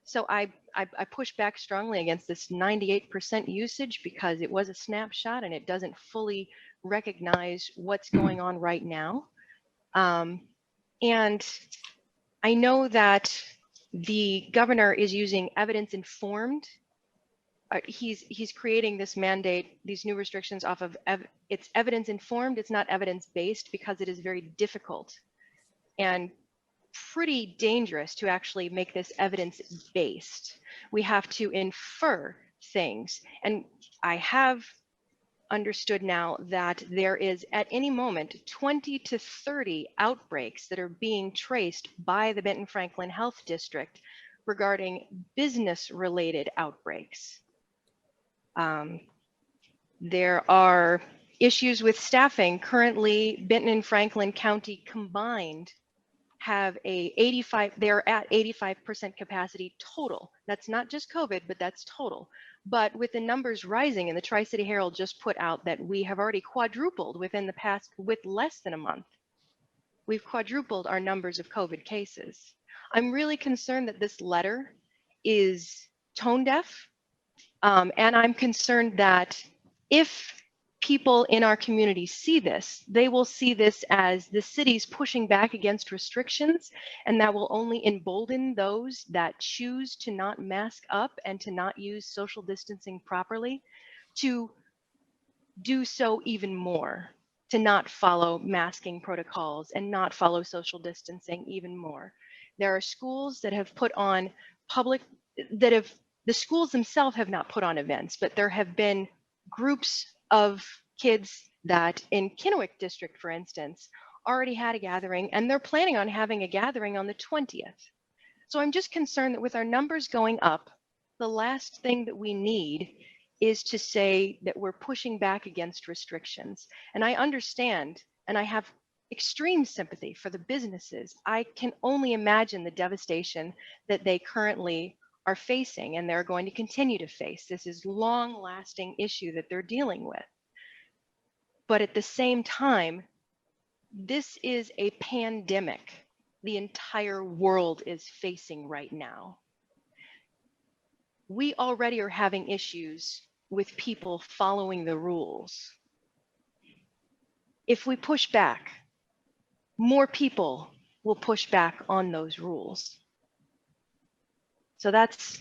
Speaker 5: So I push back strongly against this 98% usage because it was a snapshot and it doesn't fully recognize what's going on right now. And I know that the governor is using evidence-informed. He's creating this mandate, these new restrictions off of, it's evidence-informed, it's not evidence-based, because it is very difficult and pretty dangerous to actually make this evidence-based. We have to infer things. And I have understood now that there is at any moment 20 to 30 outbreaks that are being traced by the Benton Franklin Health District regarding business-related outbreaks. There are issues with staffing. Currently, Benton and Franklin County combined have they're at 85% capacity total. That's not just COVID, but that's total. But with the numbers rising, and the Tri-City Herald just put out that we have already quadrupled with less than a month. We've quadrupled our numbers of COVID cases. I'm really concerned that this letter is tone deaf. And I'm concerned that if people in our community see this, they will see this as the city's pushing back against restrictions, and that will only embolden those that choose to not mask up and to not use social distancing properly to do so even more, to not follow masking protocols and not follow social distancing even more. There are schools that have put on the schools themselves have not put on events, but there have been groups of kids that in Kennewick District, for instance, already had a gathering, and they're planning on having a gathering on the 20th. So I'm just concerned that with our numbers going up, the last thing that we need is to say that we're pushing back against restrictions. And I understand, and I have extreme sympathy for the businesses. I can only imagine the devastation that they currently are facing, and they're going to continue to face. This is long-lasting issue that they're dealing with. But at the same time, this is a pandemic the entire world is facing right now. We already are having issues with people following the rules. If we push back, more people will push back on those rules. So that's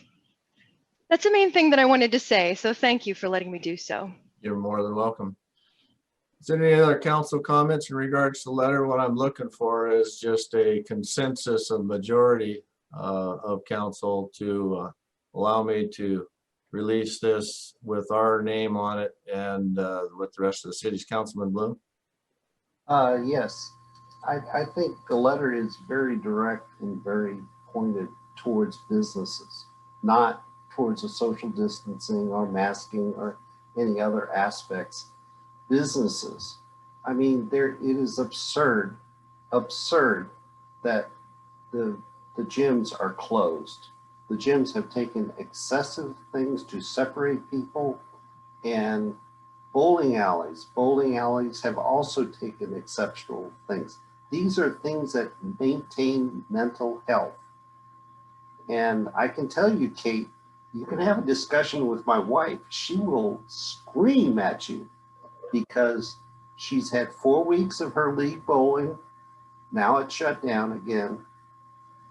Speaker 5: the main thing that I wanted to say. So thank you for letting me do so.
Speaker 1: You're more than welcome. Is there any other council comments in regards to the letter? What I'm looking for is just a consensus of majority of council to allow me to release this with our name on it and with the rest of the city's. Councilman Bloom.
Speaker 3: Yes, I think the letter is very direct and very pointed towards businesses, not towards the social distancing or masking or any other aspects. Businesses, I mean, it is absurd that the gyms are closed. The gyms have taken excessive things to separate people, and bowling alleys have also taken exceptional things. These are things that maintain mental health. And I can tell you, Kate, you can have a discussion with my wife. She will scream at you because she's had 4 weeks of her league bowling. Now it's shut down again.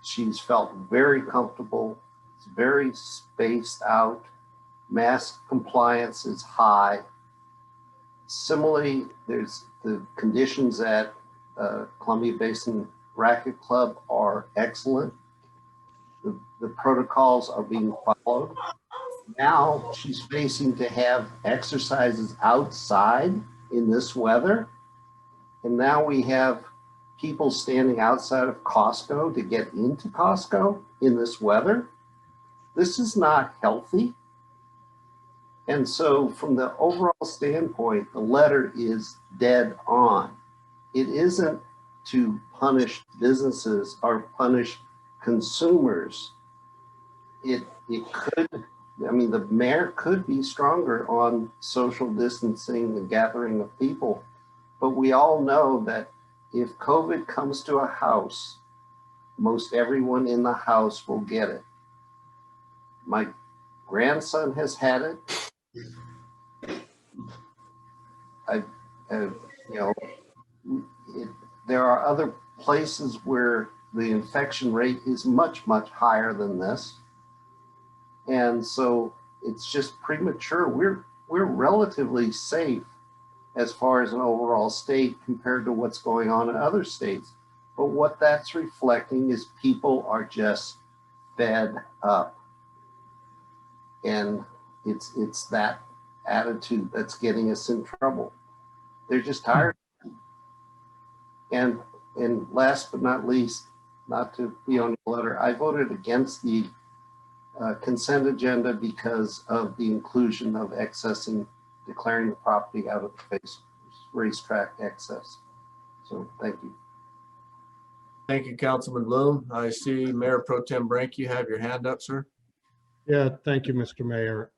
Speaker 3: She's felt very comfortable. It's very spaced out. Mask compliance is high. Similarly, there's the conditions at Columbia Basin Racquet Club are excellent. The protocols are being followed. Now she's facing to have exercises outside in this weather. And now we have people standing outside of Costco to get into Costco in this weather. This is not healthy. And so from the overall standpoint, the letter is dead on. It isn't to punish businesses or punish consumers. It could, I mean, the mayor could be stronger on social distancing and gathering of people, but we all know that if COVID comes to a house, most everyone in the house will get it. My grandson has had it. There are other places where the infection rate is much, much higher than this. And so it's just premature. We're relatively safe as far as an overall state compared to what's going on in other states. But what that's reflecting is people are just fed up. And it's that attitude that's getting us in trouble. They're just tired. And last but not least, not to be on the letter, I voted against the consent agenda because of the inclusion of accessing, declaring the property out of the racetrack access. So thank you.
Speaker 1: Thank you, Councilman Bloom. I see Mayor Pro Tem Brink, you have your hand up, sir.
Speaker 4: Yeah, thank you, Mr. Mayor.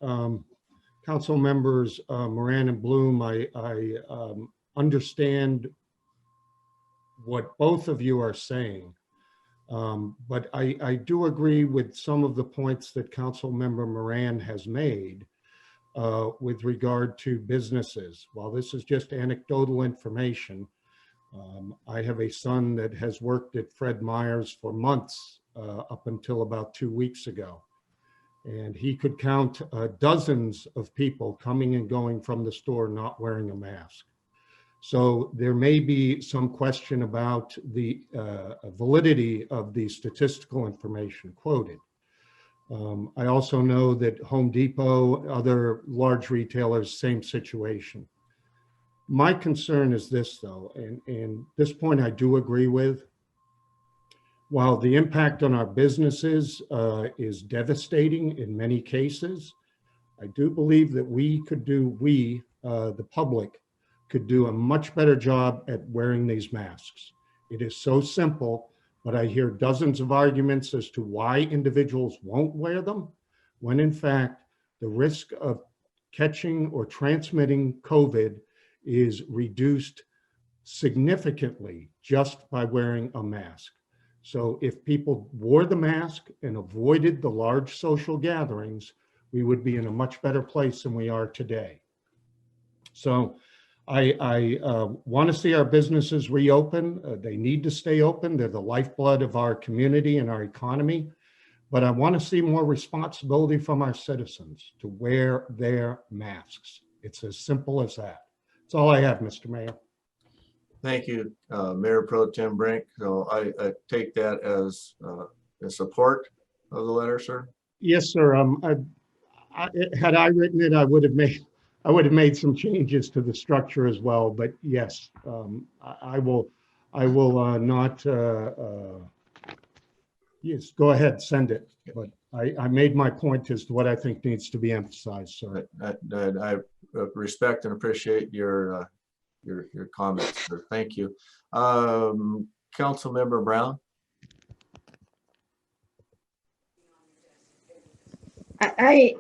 Speaker 4: Council members Moran and Bloom, I understand what both of you are saying. But I do agree with some of the points that Council Member Moran has made with regard to businesses. While this is just anecdotal information, I have a son that has worked at Fred Meyer's for months up until about 2 weeks ago. And he could count dozens of people coming and going from the store not wearing a mask. So there may be some question about the validity of the statistical information quoted. I also know that Home Depot, other large retailers, same situation. My concern is this though, and this point I do agree with. While the impact on our businesses is devastating in many cases, I do believe that the public, could do a much better job at wearing these masks. It is so simple, but I hear dozens of arguments as to why individuals won't wear them, when in fact, the risk of catching or transmitting COVID is reduced significantly just by wearing a mask. So if people wore the mask and avoided the large social gatherings, we would be in a much better place than we are today. So I want to see our businesses reopen. They need to stay open. They're the lifeblood of our community and our economy. But I want to see more responsibility from our citizens to wear their masks. It's as simple as that. That's all I have, Mr. Mayor.
Speaker 1: Thank you, Mayor Pro Tem Brink. So I take that as a support of the letter, sir.
Speaker 4: Yes, sir. Had I written it, I would have made some changes to the structure as well. But yes, I will not. Yes, go ahead, send it. But I made my point as to what I think needs to be emphasized. So
Speaker 1: I respect and appreciate your comments, sir. Thank you. Councilmember Brown.
Speaker 7: I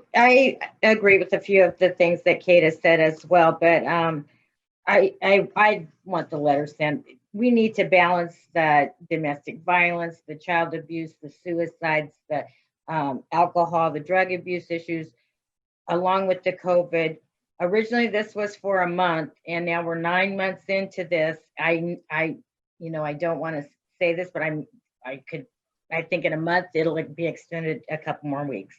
Speaker 7: agree with a few of the things that Kate has said as well, but I want the letter sent. We need to balance the domestic violence, the child abuse, the suicides, the alcohol, the drug abuse issues, along with the COVID. Originally, this was for a month, and now we're 9 months into this. I don't want to say this, but I think in a month it'll be extended a couple more weeks.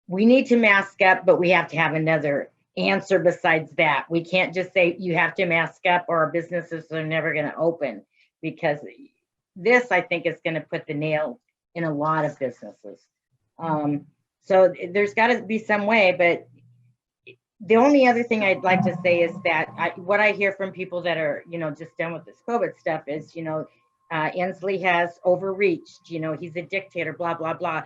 Speaker 7: We need to mask up, but we have to have another answer besides that. We can't just say you have to mask up or our businesses are never going to open, because this, I think, is going to put the nail in a lot of businesses. So there's got to be some way, but the only other thing I'd like to say is that what I hear from people that are, just done with this COVID stuff is, Inslee has overreached, he's a dictator, blah, blah, blah.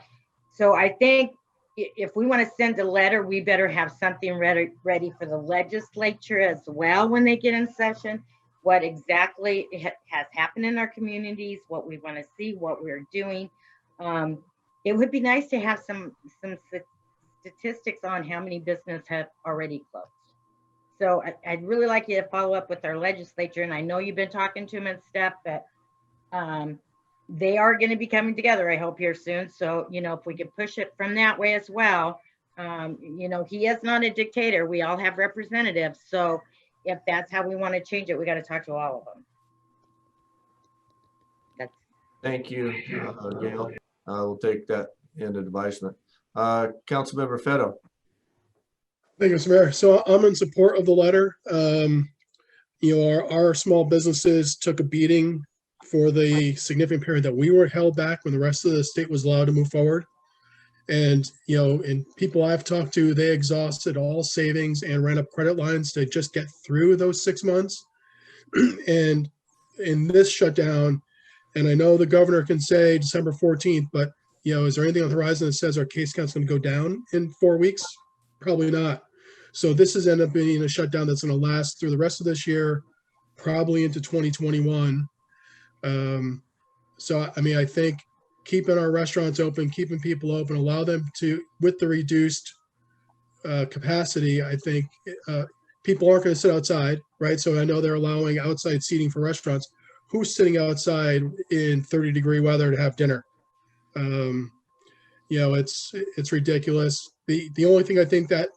Speaker 7: So I think if we want to send a letter, we better have something ready for the legislature as well when they get in session, what exactly has happened in our communities, what we want to see, what we're doing. It would be nice to have some statistics on how many businesses have already closed. So I'd really like you to follow up with our legislature, and I know you've been talking to them and stuff, but they are going to be coming together, I hope, here soon. So, if we could push it from that way as well. He is not a dictator. We all have representatives. So if that's how we want to change it, we got to talk to all of them.
Speaker 1: Thank you, Gail. We'll take that into advisement. Councilmember Fetto.
Speaker 9: Thank you, Mr. Mayor. So I'm in support of the letter. Our small businesses took a beating for the significant period that we were held back when the rest of the state was allowed to move forward. And, and people I've talked to, they exhausted all savings and ran up credit lines to just get through those 6 months. And in this shutdown, and I know the governor can say December 14th, but, is there anything on the horizon that says our case count's going to go down in 4 weeks? Probably not. So this is end up being a shutdown that's going to last through the rest of this year, probably into 2021. So, I mean, I think keeping our restaurants open, keeping people open, allow them to, with the reduced capacity, I think people aren't going to sit outside, right? So I know they're allowing outside seating for restaurants. Who's sitting outside in 30-degree weather to have dinner? It's ridiculous. The only thing I think that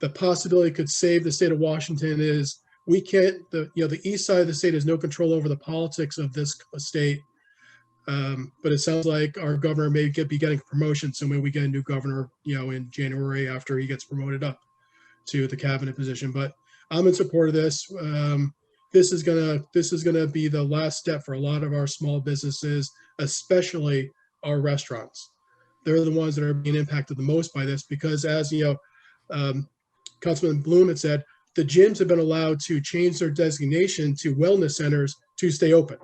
Speaker 9: the possibility could save the state of Washington is we can't, the east side of the state has no control over the politics of this state. But it sounds like our governor may be getting a promotion. So maybe we get a new governor, in January after he gets promoted up to the cabinet position. But I'm in support of this. This is gonna be the last step for a lot of our small businesses, especially our restaurants. They're the ones that are being impacted the most by this because, as Councilman Bloom had said, the gyms have been allowed to change their designation to wellness centers to stay open.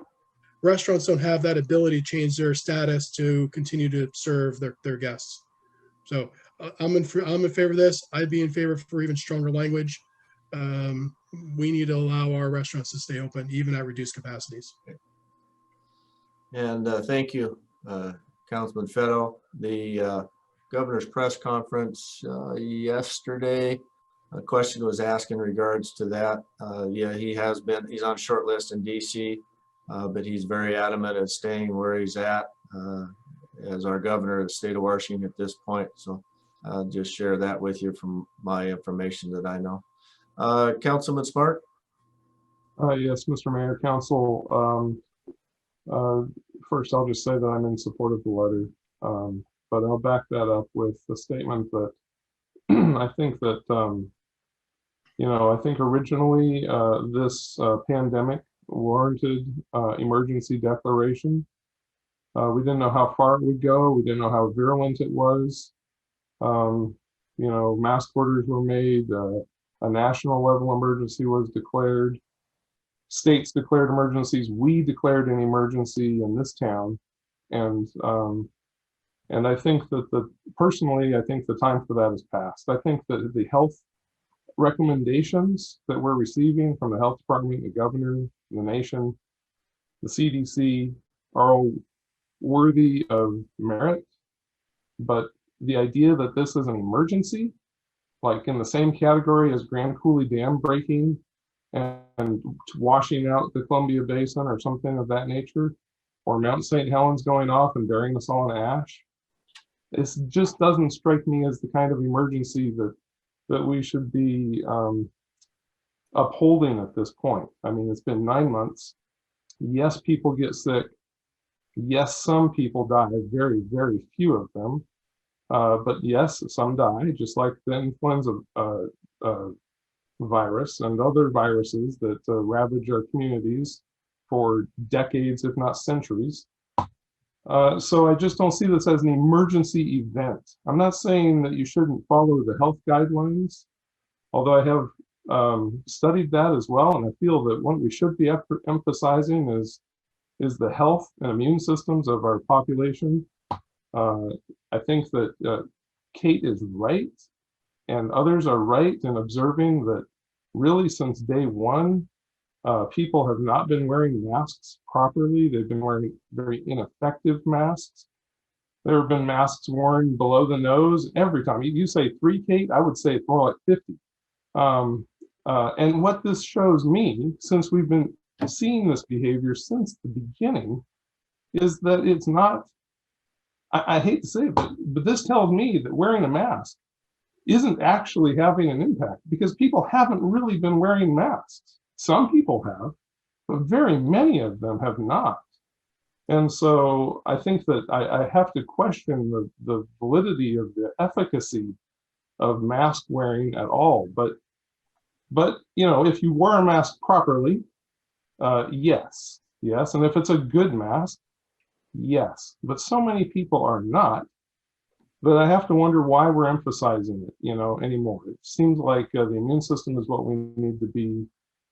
Speaker 9: Restaurants don't have that ability to change their status to continue to serve their guests. So I'm in favor of this. I'd be in favor for even stronger language. We need to allow our restaurants to stay open, even at reduced capacities.
Speaker 1: And thank you, Councilman Fetto. The governor's press conference yesterday, a question was asked in regards to that. Yeah, he's on short list in DC, but he's very adamant at staying where he's at as our governor of the state of Washington at this point. So I'll just share that with you from my information that I know. Councilman Smart?
Speaker 10: Yes, Mr. Mayor, Council. First, I'll just say that I'm in support of the letter, but I'll back that up with the statement that I think that, I think originally this pandemic warranted emergency declaration. We didn't know how far it would go. We didn't know how virulent it was. Mask orders were made. A national level emergency was declared. States declared emergencies. We declared an emergency in this town, and I think that personally, I think the time for that has passed. I think that the health recommendations that we're receiving from the health department, the governor, the nation, the CDC are all worthy of merit, but the idea that this is an emergency, like in the same category as Grand Coulee Dam breaking and washing out the Columbia Basin or something of that nature, or Mount St. Helens going off and burying us all in ash, it just doesn't strike me as the kind of emergency that we should be upholding at this point. I mean, it's been 9 months. Yes, people get sick. Yes, some people die, very, very few of them. But yes, some die, just like the influenza virus and other viruses that ravage our communities for decades, if not centuries. So I just don't see this as an emergency event. I'm not saying that you shouldn't follow the health guidelines, although I have studied that as well, and I feel that what we should be emphasizing is the health and immune systems of our population. I think that Kate is right, and others are right in observing that really since day one, people have not been wearing masks properly. They've been wearing very ineffective masks. There have been masks worn below the nose every time. You say 3, Kate, I would say it's more like 50. And what this shows me, since we've been seeing this behavior since the beginning, is that it's not, I hate to say it, but this tells me that wearing a mask isn't actually having an impact because people haven't really been wearing masks. Some people have, but very many of them have not. And so I think that I have to question the validity of the efficacy of mask wearing at all. But if you wear a mask properly, yes. And if it's a good mask, yes. But so many people are not that I have to wonder why we're emphasizing it, anymore. It seems like the immune system is what we need to be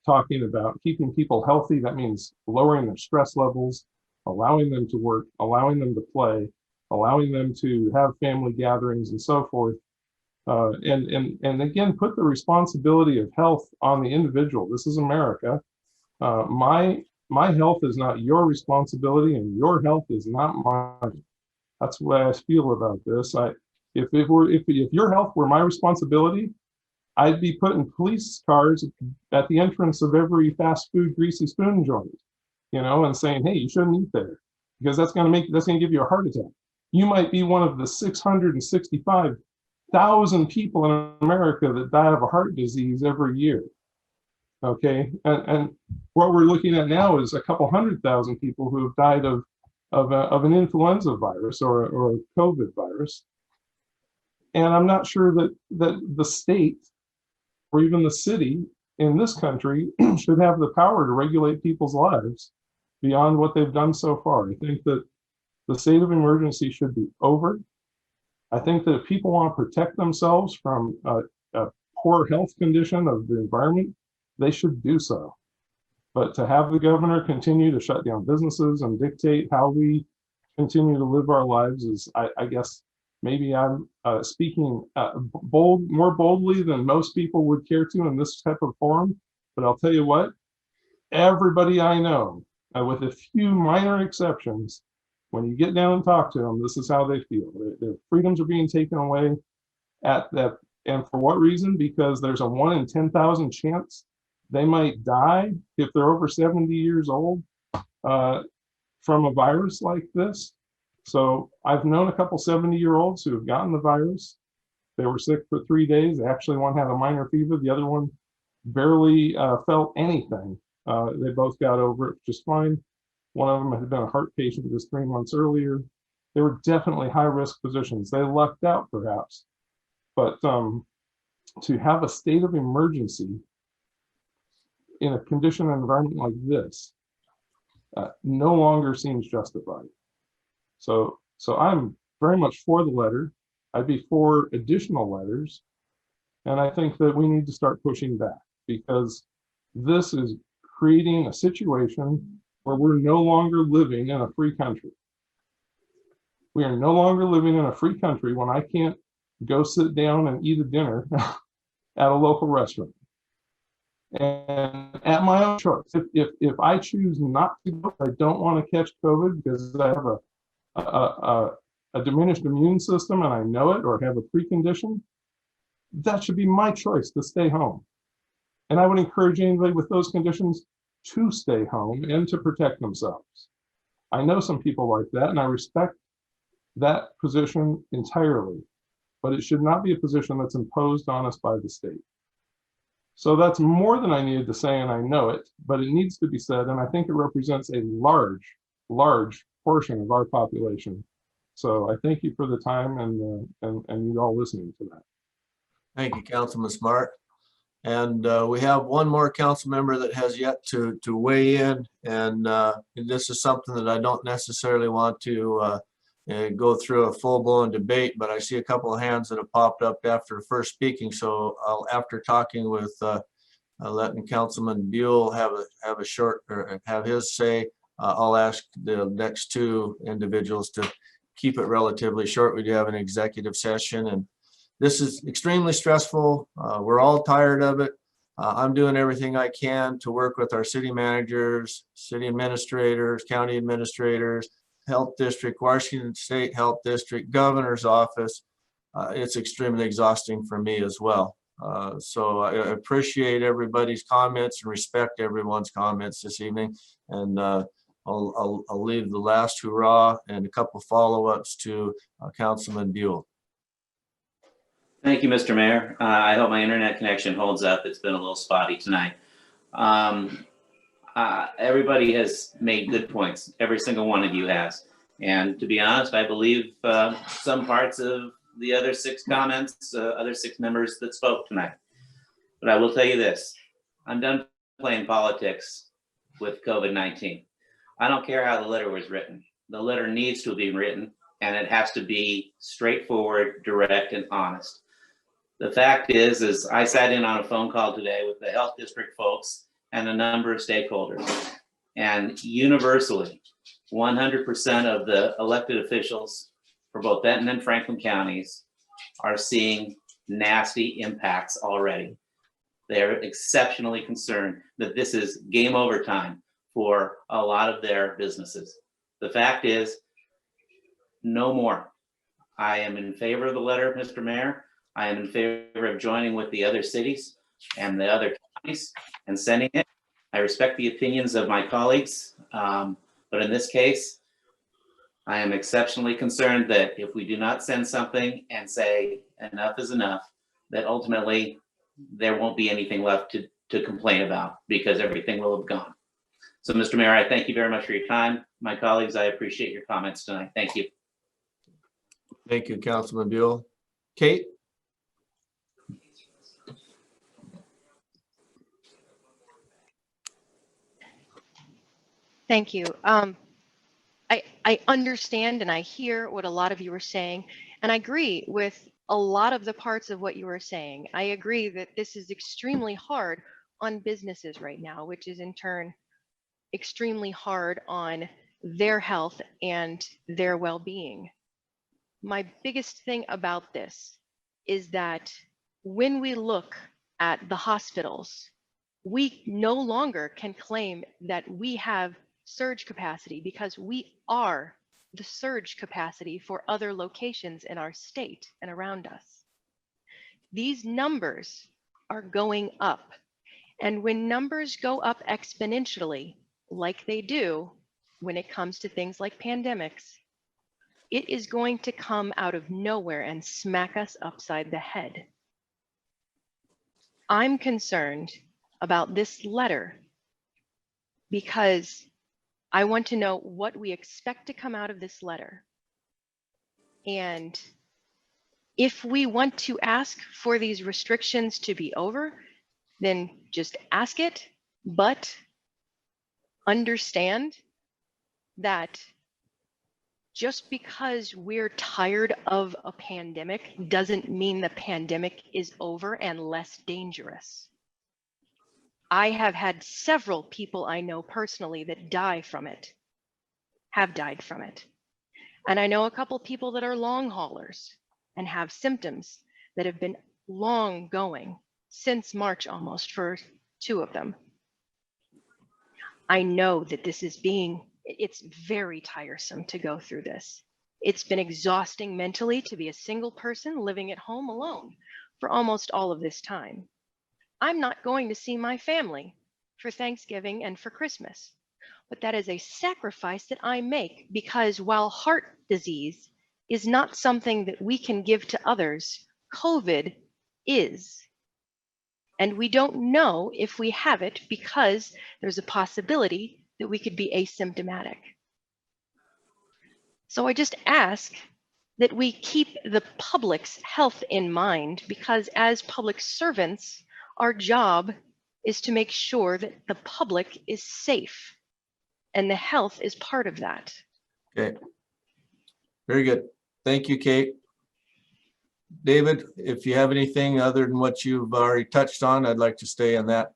Speaker 10: talking about. Keeping people healthy, that means lowering their stress levels, allowing them to work, allowing them to play, allowing them to have family gatherings and so forth. And again, put the responsibility of health on the individual. This is America. My health is not your responsibility, and your health is not mine. That's the way I feel about this. If your health were my responsibility, I'd be putting police cars at the entrance of every fast food greasy spoon joint, and saying, hey, you shouldn't eat there, because that's going to give you a heart attack. You might be one of the 665,000 people in America that die of a heart disease every year. Okay, and what we're looking at now is a couple 100,000 people who have died of an influenza virus or a COVID virus. And I'm not sure that the state or even the city in this country should have the power to regulate people's lives beyond what they've done so far. I think that the state of emergency should be over. I think that if people want to protect themselves from a poor health condition of the environment, they should do so. But to have the governor continue to shut down businesses and dictate how we continue to live our lives is, I guess, maybe I'm speaking more boldly than most people would care to in this type of forum. But I'll tell you what, everybody I know, with a few minor exceptions, when you get down and talk to them, this is how they feel. Their freedoms are being taken away at that. And for what reason? Because there's a 1 in 10,000 chance they might die if they're over 70 years old from a virus like this. So I've known a couple 70-year-olds who have gotten the virus. They were sick for 3 days. Actually, one had a minor fever. The other one barely felt anything. They both got over it just fine. One of them had been a heart patient just 3 months earlier. They were definitely high-risk positions. They lucked out, perhaps. But to have a state of emergency in a condition and environment like this no longer seems justified. So I'm very much for the letter. I'd be for additional letters. And I think that we need to start pushing back, because this is creating a situation where we're no longer living in a free country. We are no longer living in a free country when I can't go sit down and eat a dinner at a local restaurant. And at my own choice, if I choose not to go, I don't want to catch COVID because I have a diminished immune system and I know it, or have a precondition, that should be my choice to stay home. And I would encourage anybody with those conditions to stay home and to protect themselves. I know some people like that, and I respect that position entirely, but it should not be a position that's imposed on us by the state. So that's more than I needed to say, and I know it, but it needs to be said, and I think it represents a large, large portion of our population. So I thank you for the time and you all listening to that.
Speaker 1: Thank you, Councilman Smart. And we have one more council member that has yet to weigh in, and this is something that I don't necessarily want to go through a full-blown debate, but I see a couple of hands that have popped up after first speaking. So after talking with letting Councilman Buell have a short, or have his say, I'll ask the next two individuals to keep it relatively short. We do have an executive session, and this is extremely stressful. We're all tired of it. I'm doing everything I can to work with our city managers, city administrators, county administrators, Health District, Washington State Health District, Governor's Office. It's extremely exhausting for me as well. So I appreciate everybody's comments and respect everyone's comments this evening. And I'll leave the last hurrah and a couple follow-ups to Councilman Buell.
Speaker 12: Thank you, Mr. Mayor. I hope my internet connection holds up. It's been a little spotty tonight. Everybody has made good points. Every single one of you has. And to be honest, I believe some parts of the other 6 comments, other 6 members that spoke tonight. But I will tell you this, I'm done playing politics with COVID-19. I don't care how the letter was written. The letter needs to be written, and it has to be straightforward, direct, and honest. The fact is I sat in on a phone call today with the health district folks and a number of stakeholders, and universally, 100% of the elected officials for both Benton and Franklin counties are seeing nasty impacts already. They're exceptionally concerned that this is game over time for a lot of their businesses. The fact is, no more. I am in favor of the letter, Mr. Mayor. I am in favor of joining with the other cities and the other counties and sending it. I respect the opinions of my colleagues, but in this case, I am exceptionally concerned that if we do not send something and say enough is enough, that ultimately there won't be anything left to complain about because everything will have gone. So, Mr. Mayor, I thank you very much for your time. My colleagues, I appreciate your comments tonight. Thank you.
Speaker 1: Thank you, Councilman Buell. Kate?
Speaker 5: Thank you. I understand and I hear what a lot of you are saying, and I agree with a lot of the parts of what you were saying. I agree that this is extremely hard on businesses right now, which is in turn extremely hard on their health and their well-being. My biggest thing about this is that when we look at the hospitals, we no longer can claim that we have surge capacity because we are the surge capacity for other locations in our state and around us. These numbers are going up. And when numbers go up exponentially, like they do when it comes to things like pandemics, it is going to come out of nowhere and smack us upside the head. I'm concerned about this letter because I want to know what we expect to come out of this letter. And if we want to ask for these restrictions to be over, then just ask it, but understand that just because we're tired of a pandemic doesn't mean the pandemic is over and less dangerous. I have had several people I know personally that die from it, have died from it. And I know a couple people that are long haulers and have symptoms that have been long going since March almost for 2 of them. I know that this is it's very tiresome to go through this. It's been exhausting mentally to be a single person living at home alone for almost all of this time. I'm not going to see my family for Thanksgiving and for Christmas, but that is a sacrifice that I make because while heart disease is not something that we can give to others, COVID is. And we don't know if we have it because there's a possibility that we could be asymptomatic. So I just ask that we keep the public's health in mind because as public servants, our job is to make sure that the public is safe and the health is part of that.
Speaker 1: Okay. Very good. Thank you, Kate. David, if you have anything other than what you've already touched on, I'd like to stay in that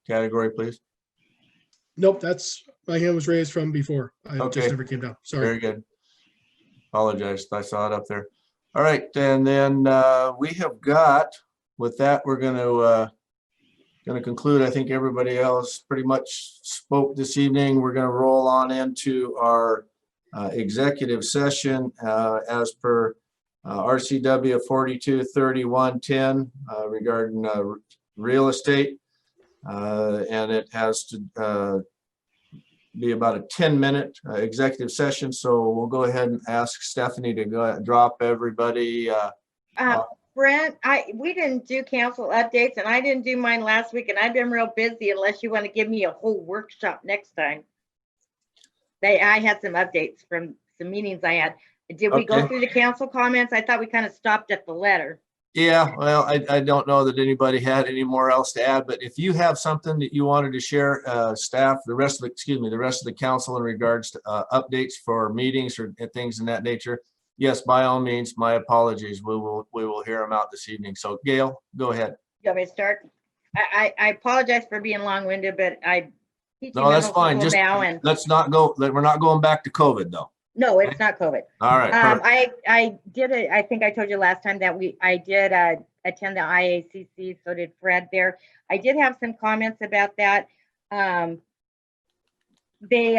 Speaker 1: category, please.
Speaker 9: Nope, that's, my hand was raised from before. I
Speaker 1: Okay.
Speaker 9: just never came down. Sorry.
Speaker 1: Very good. Apologize. I saw it up there. All right. And then we have got, with that, we're going to conclude. I think everybody else pretty much spoke this evening. We're going to roll on into our executive session as per RCW 423110 regarding real estate. And it has to be about a 10-minute executive session. So we'll go ahead and ask Stephanie to go drop everybody.
Speaker 7: Brent, we didn't do council updates and I didn't do mine last week and I've been real busy unless you want to give me a whole workshop next time. I had some updates from some meetings I had. Did we go through the council comments? I thought we kind of stopped at the letter.
Speaker 1: Yeah, well, I don't know that anybody had any more else to add, but if you have something that you wanted to share, staff, the rest of the council in regards to updates for meetings or things in that nature, yes, by all means, my apologies. We will hear them out this evening. So Gail, go ahead.
Speaker 7: You want me to start? I apologize for being long-winded, but
Speaker 1: No, that's fine. Just
Speaker 7: now and
Speaker 1: let's not go. We're not going back to COVID though.
Speaker 7: No, it's not COVID.
Speaker 1: All right, perfect.
Speaker 7: I did it. I think I told you last time that I did attend the IACC. So did Fred there. I did have some comments about that. I did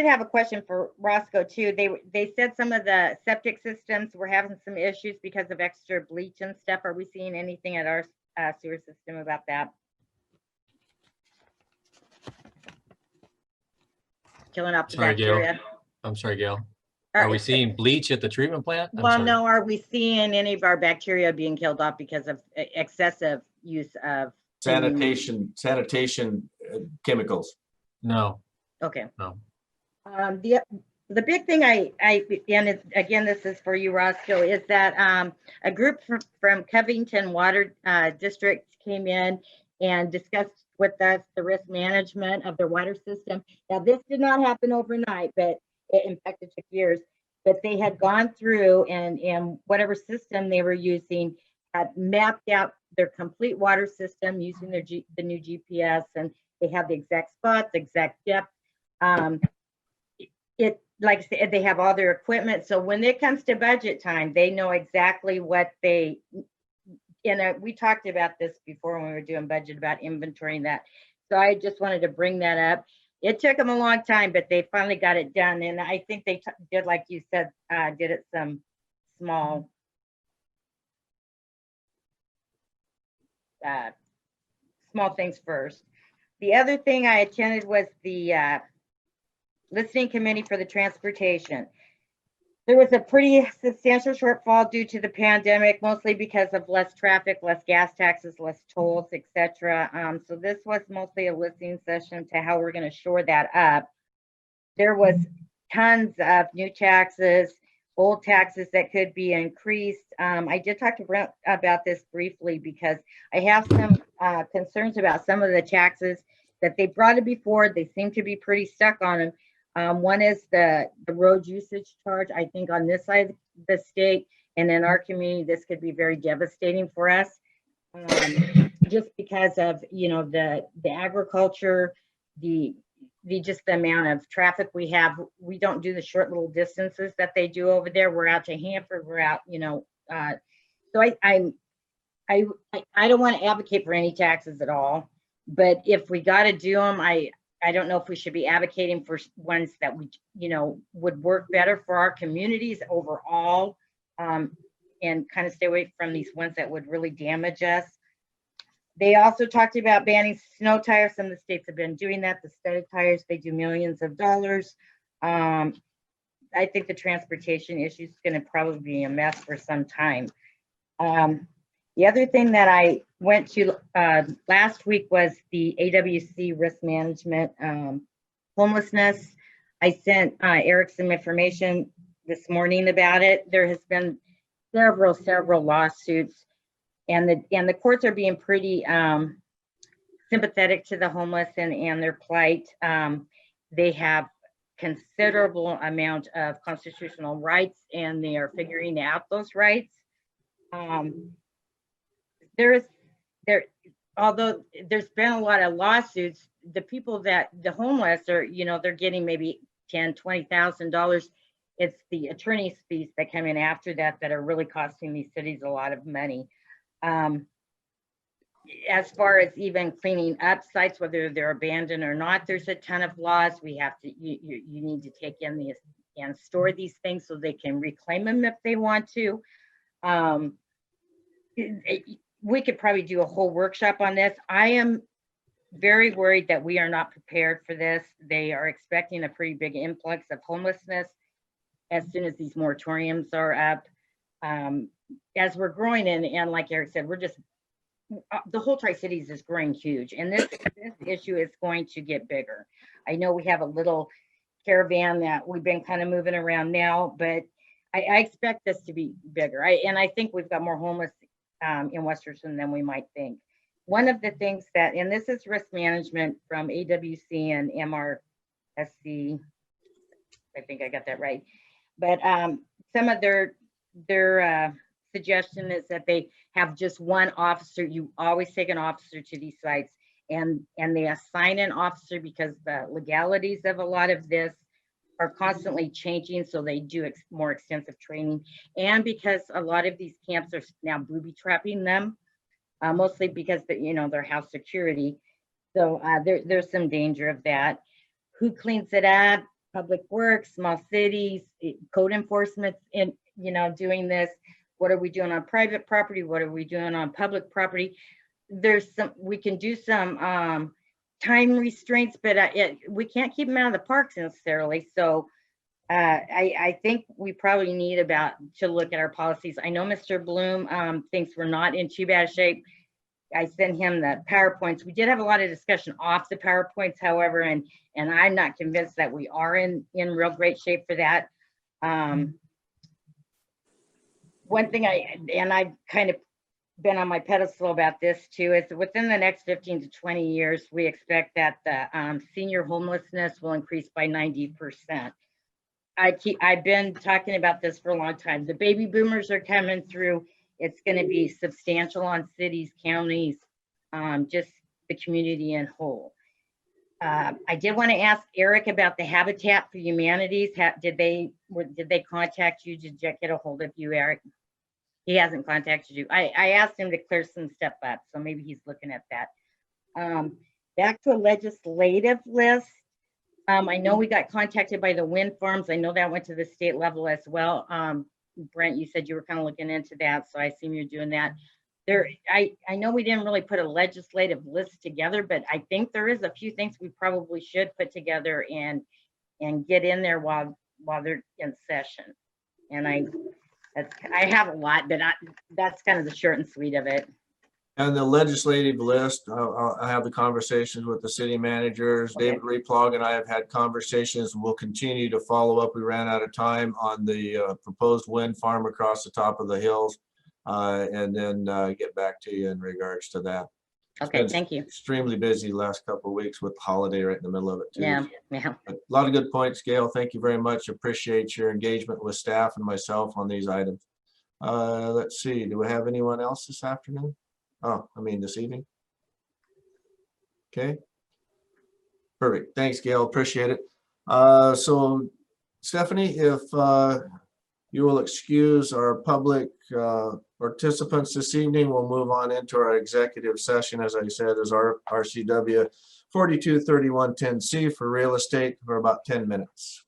Speaker 7: have a question for Roscoe too. They said some of the septic systems were having some issues because of extra bleach and stuff. Are we seeing anything at our sewer system about that? Killing off the bacteria.
Speaker 13: I'm sorry, Gail. Are we seeing bleach at the treatment plant?
Speaker 7: Well, no, are we seeing any of our bacteria being killed off because of excessive use of
Speaker 1: Sanitation chemicals.
Speaker 13: No.
Speaker 7: Okay.
Speaker 13: No.
Speaker 7: The big thing and again, this is for you, Roscoe, is that a group from Covington Water District came in and discussed with us the risk management of their water system. Now, this did not happen overnight, but in fact, it took years. But they had gone through and whatever system they were using had mapped out their complete water system using the new GPS, and they have the exact spots, exact depth. Like I said, they have all their equipment. So when it comes to budget time, they know exactly what we talked about this before when we were doing budget about inventorying that. So I just wanted to bring that up. It took them a long time, but they finally got it done. And I think they did, like you said, did it some small things first. The other thing I attended was the listening committee for the transportation. There was a pretty substantial shortfall due to the pandemic, mostly because of less traffic, less gas taxes, less tolls, etc. So this was mostly a listening session to how we're going to shore that up. There was tons of new taxes, old taxes that could be increased. I did talk to Brent about this briefly because I have some concerns about some of the taxes that they brought it before. They seem to be pretty stuck on them. One is the road usage charge. I think on this side of the state and in our community, this could be very devastating for us, just because of the agriculture, the amount of traffic we have. We don't do the short little distances that they do over there. We're out to Hanford. We're out, so I don't want to advocate for any taxes at all, but if we got to do them, I don't know if we should be advocating for ones that would work better for our communities overall, and kind of stay away from these ones that would really damage us. They also talked about banning snow tires. Some of the states have been doing that. The studded tires, they do millions of dollars. I think the transportation issue is going to probably be a mess for some time. The other thing that I went to last week was the AWC risk management homelessness. I sent Eric some information this morning about it. There has been several lawsuits, and the courts are being pretty sympathetic to the homeless and their plight. They have considerable amount of constitutional rights, and they are figuring out those rights. Although there's been a lot of lawsuits, the people the homeless are, they're getting maybe $10,000, $20,000. It's the attorney's fees that come in after that are really costing these cities a lot of money. As far as even cleaning up sites, whether they're abandoned or not, there's a ton of laws. We have to, you need to take in these and store these things so they can reclaim them if they want to. We could probably do a whole workshop on this. I am very worried that we are not prepared for this. They are expecting a pretty big influx of homelessness as soon as these moratoriums are up. As we're growing and like Eric said, the whole Tri-Cities is growing huge, and this issue is going to get bigger. I know we have a little caravan that we've been kind of moving around now, but I expect this to be bigger. I think we've got more homeless in West Richland than we might think. One of the things and this is risk management from AWC and MRSC, I think I got that right, but some of their suggestion is that they have just one officer. You always take an officer to these sites, and they assign an officer because the legalities of a lot of this are constantly changing, so they do more extensive training, and because a lot of these camps are now booby trapping them, mostly because they're house security. So there's some danger of that. Who cleans it up? Public Works, small cities, code enforcement in doing this. What are we doing on private property? What are we doing on public property? We can do some time restraints, but we can't keep them out of the parks necessarily. So I think we probably need to look at our policies. I know Mr. Bloom thinks we're not in too bad shape. I sent him the PowerPoints. We did have a lot of discussion off the PowerPoints, however, and I'm not convinced that we are in real great shape for that. One thing I've kind of been on my pedestal about this too, is within the next 15 to 20 years, we expect that the senior homelessness will increase by 90%. I've been talking about this for a long time. The baby boomers are coming through. It's going to be substantial on cities, counties, just the community in whole. I did want to ask Eric about the Habitat for Humanities. Did they contact you? Did Jack get a hold of you, Eric? He hasn't contacted you. I asked him to clear some stuff up, so maybe he's looking at that. Back to a legislative list. I know we got contacted by the wind farms. I know that went to the state level as well. Brent, you said you were kind of looking into that, so I assume you're doing that. I know we didn't really put a legislative list together, but I think there is a few things we probably should put together and get in there while they're in session. And I have a lot, but that's kind of the short and sweet of it.
Speaker 1: And the legislative list, I have the conversations with the city managers.
Speaker 7: Okay.
Speaker 1: David Replog and I have had conversations. We'll continue to follow up. We ran out of time on the proposed wind farm across the top of the hills, and then get back to you in regards to that.
Speaker 7: Okay, thank you.
Speaker 1: Extremely busy last couple of weeks with the holiday right in the middle of it too.
Speaker 7: Yeah.
Speaker 1: But a lot of good points, Gail. Thank you very much. Appreciate your engagement with staff and myself on these items. Let's see, do we have anyone else this afternoon? Oh, I mean this evening. Okay. Perfect. Thanks, Gail. Appreciate it. So Stephanie, if you will excuse our public participants this evening, we'll move on into our executive session. As I said, is our RCW 423110C for real estate for about 10 minutes.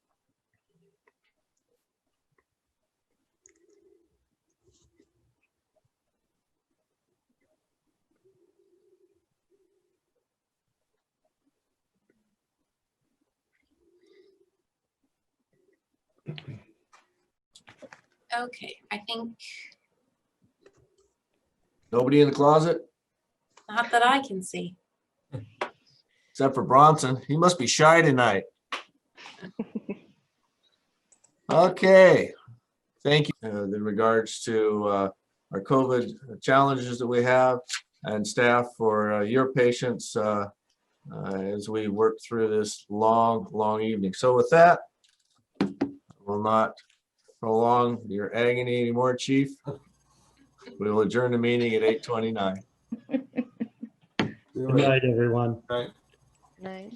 Speaker 2: Okay, I think
Speaker 1: Nobody in the closet
Speaker 2: not that I can see.
Speaker 1: except for Bronson. He must be shy tonight. Okay. Thank you. In regards to our COVID challenges that we have, and staff for your patience as we work through this long evening. So with that, I will not prolong your agony anymore, Chief. We will adjourn the meeting at 8:29.
Speaker 4: Good night, everyone.
Speaker 10: Right.
Speaker 5: Nice.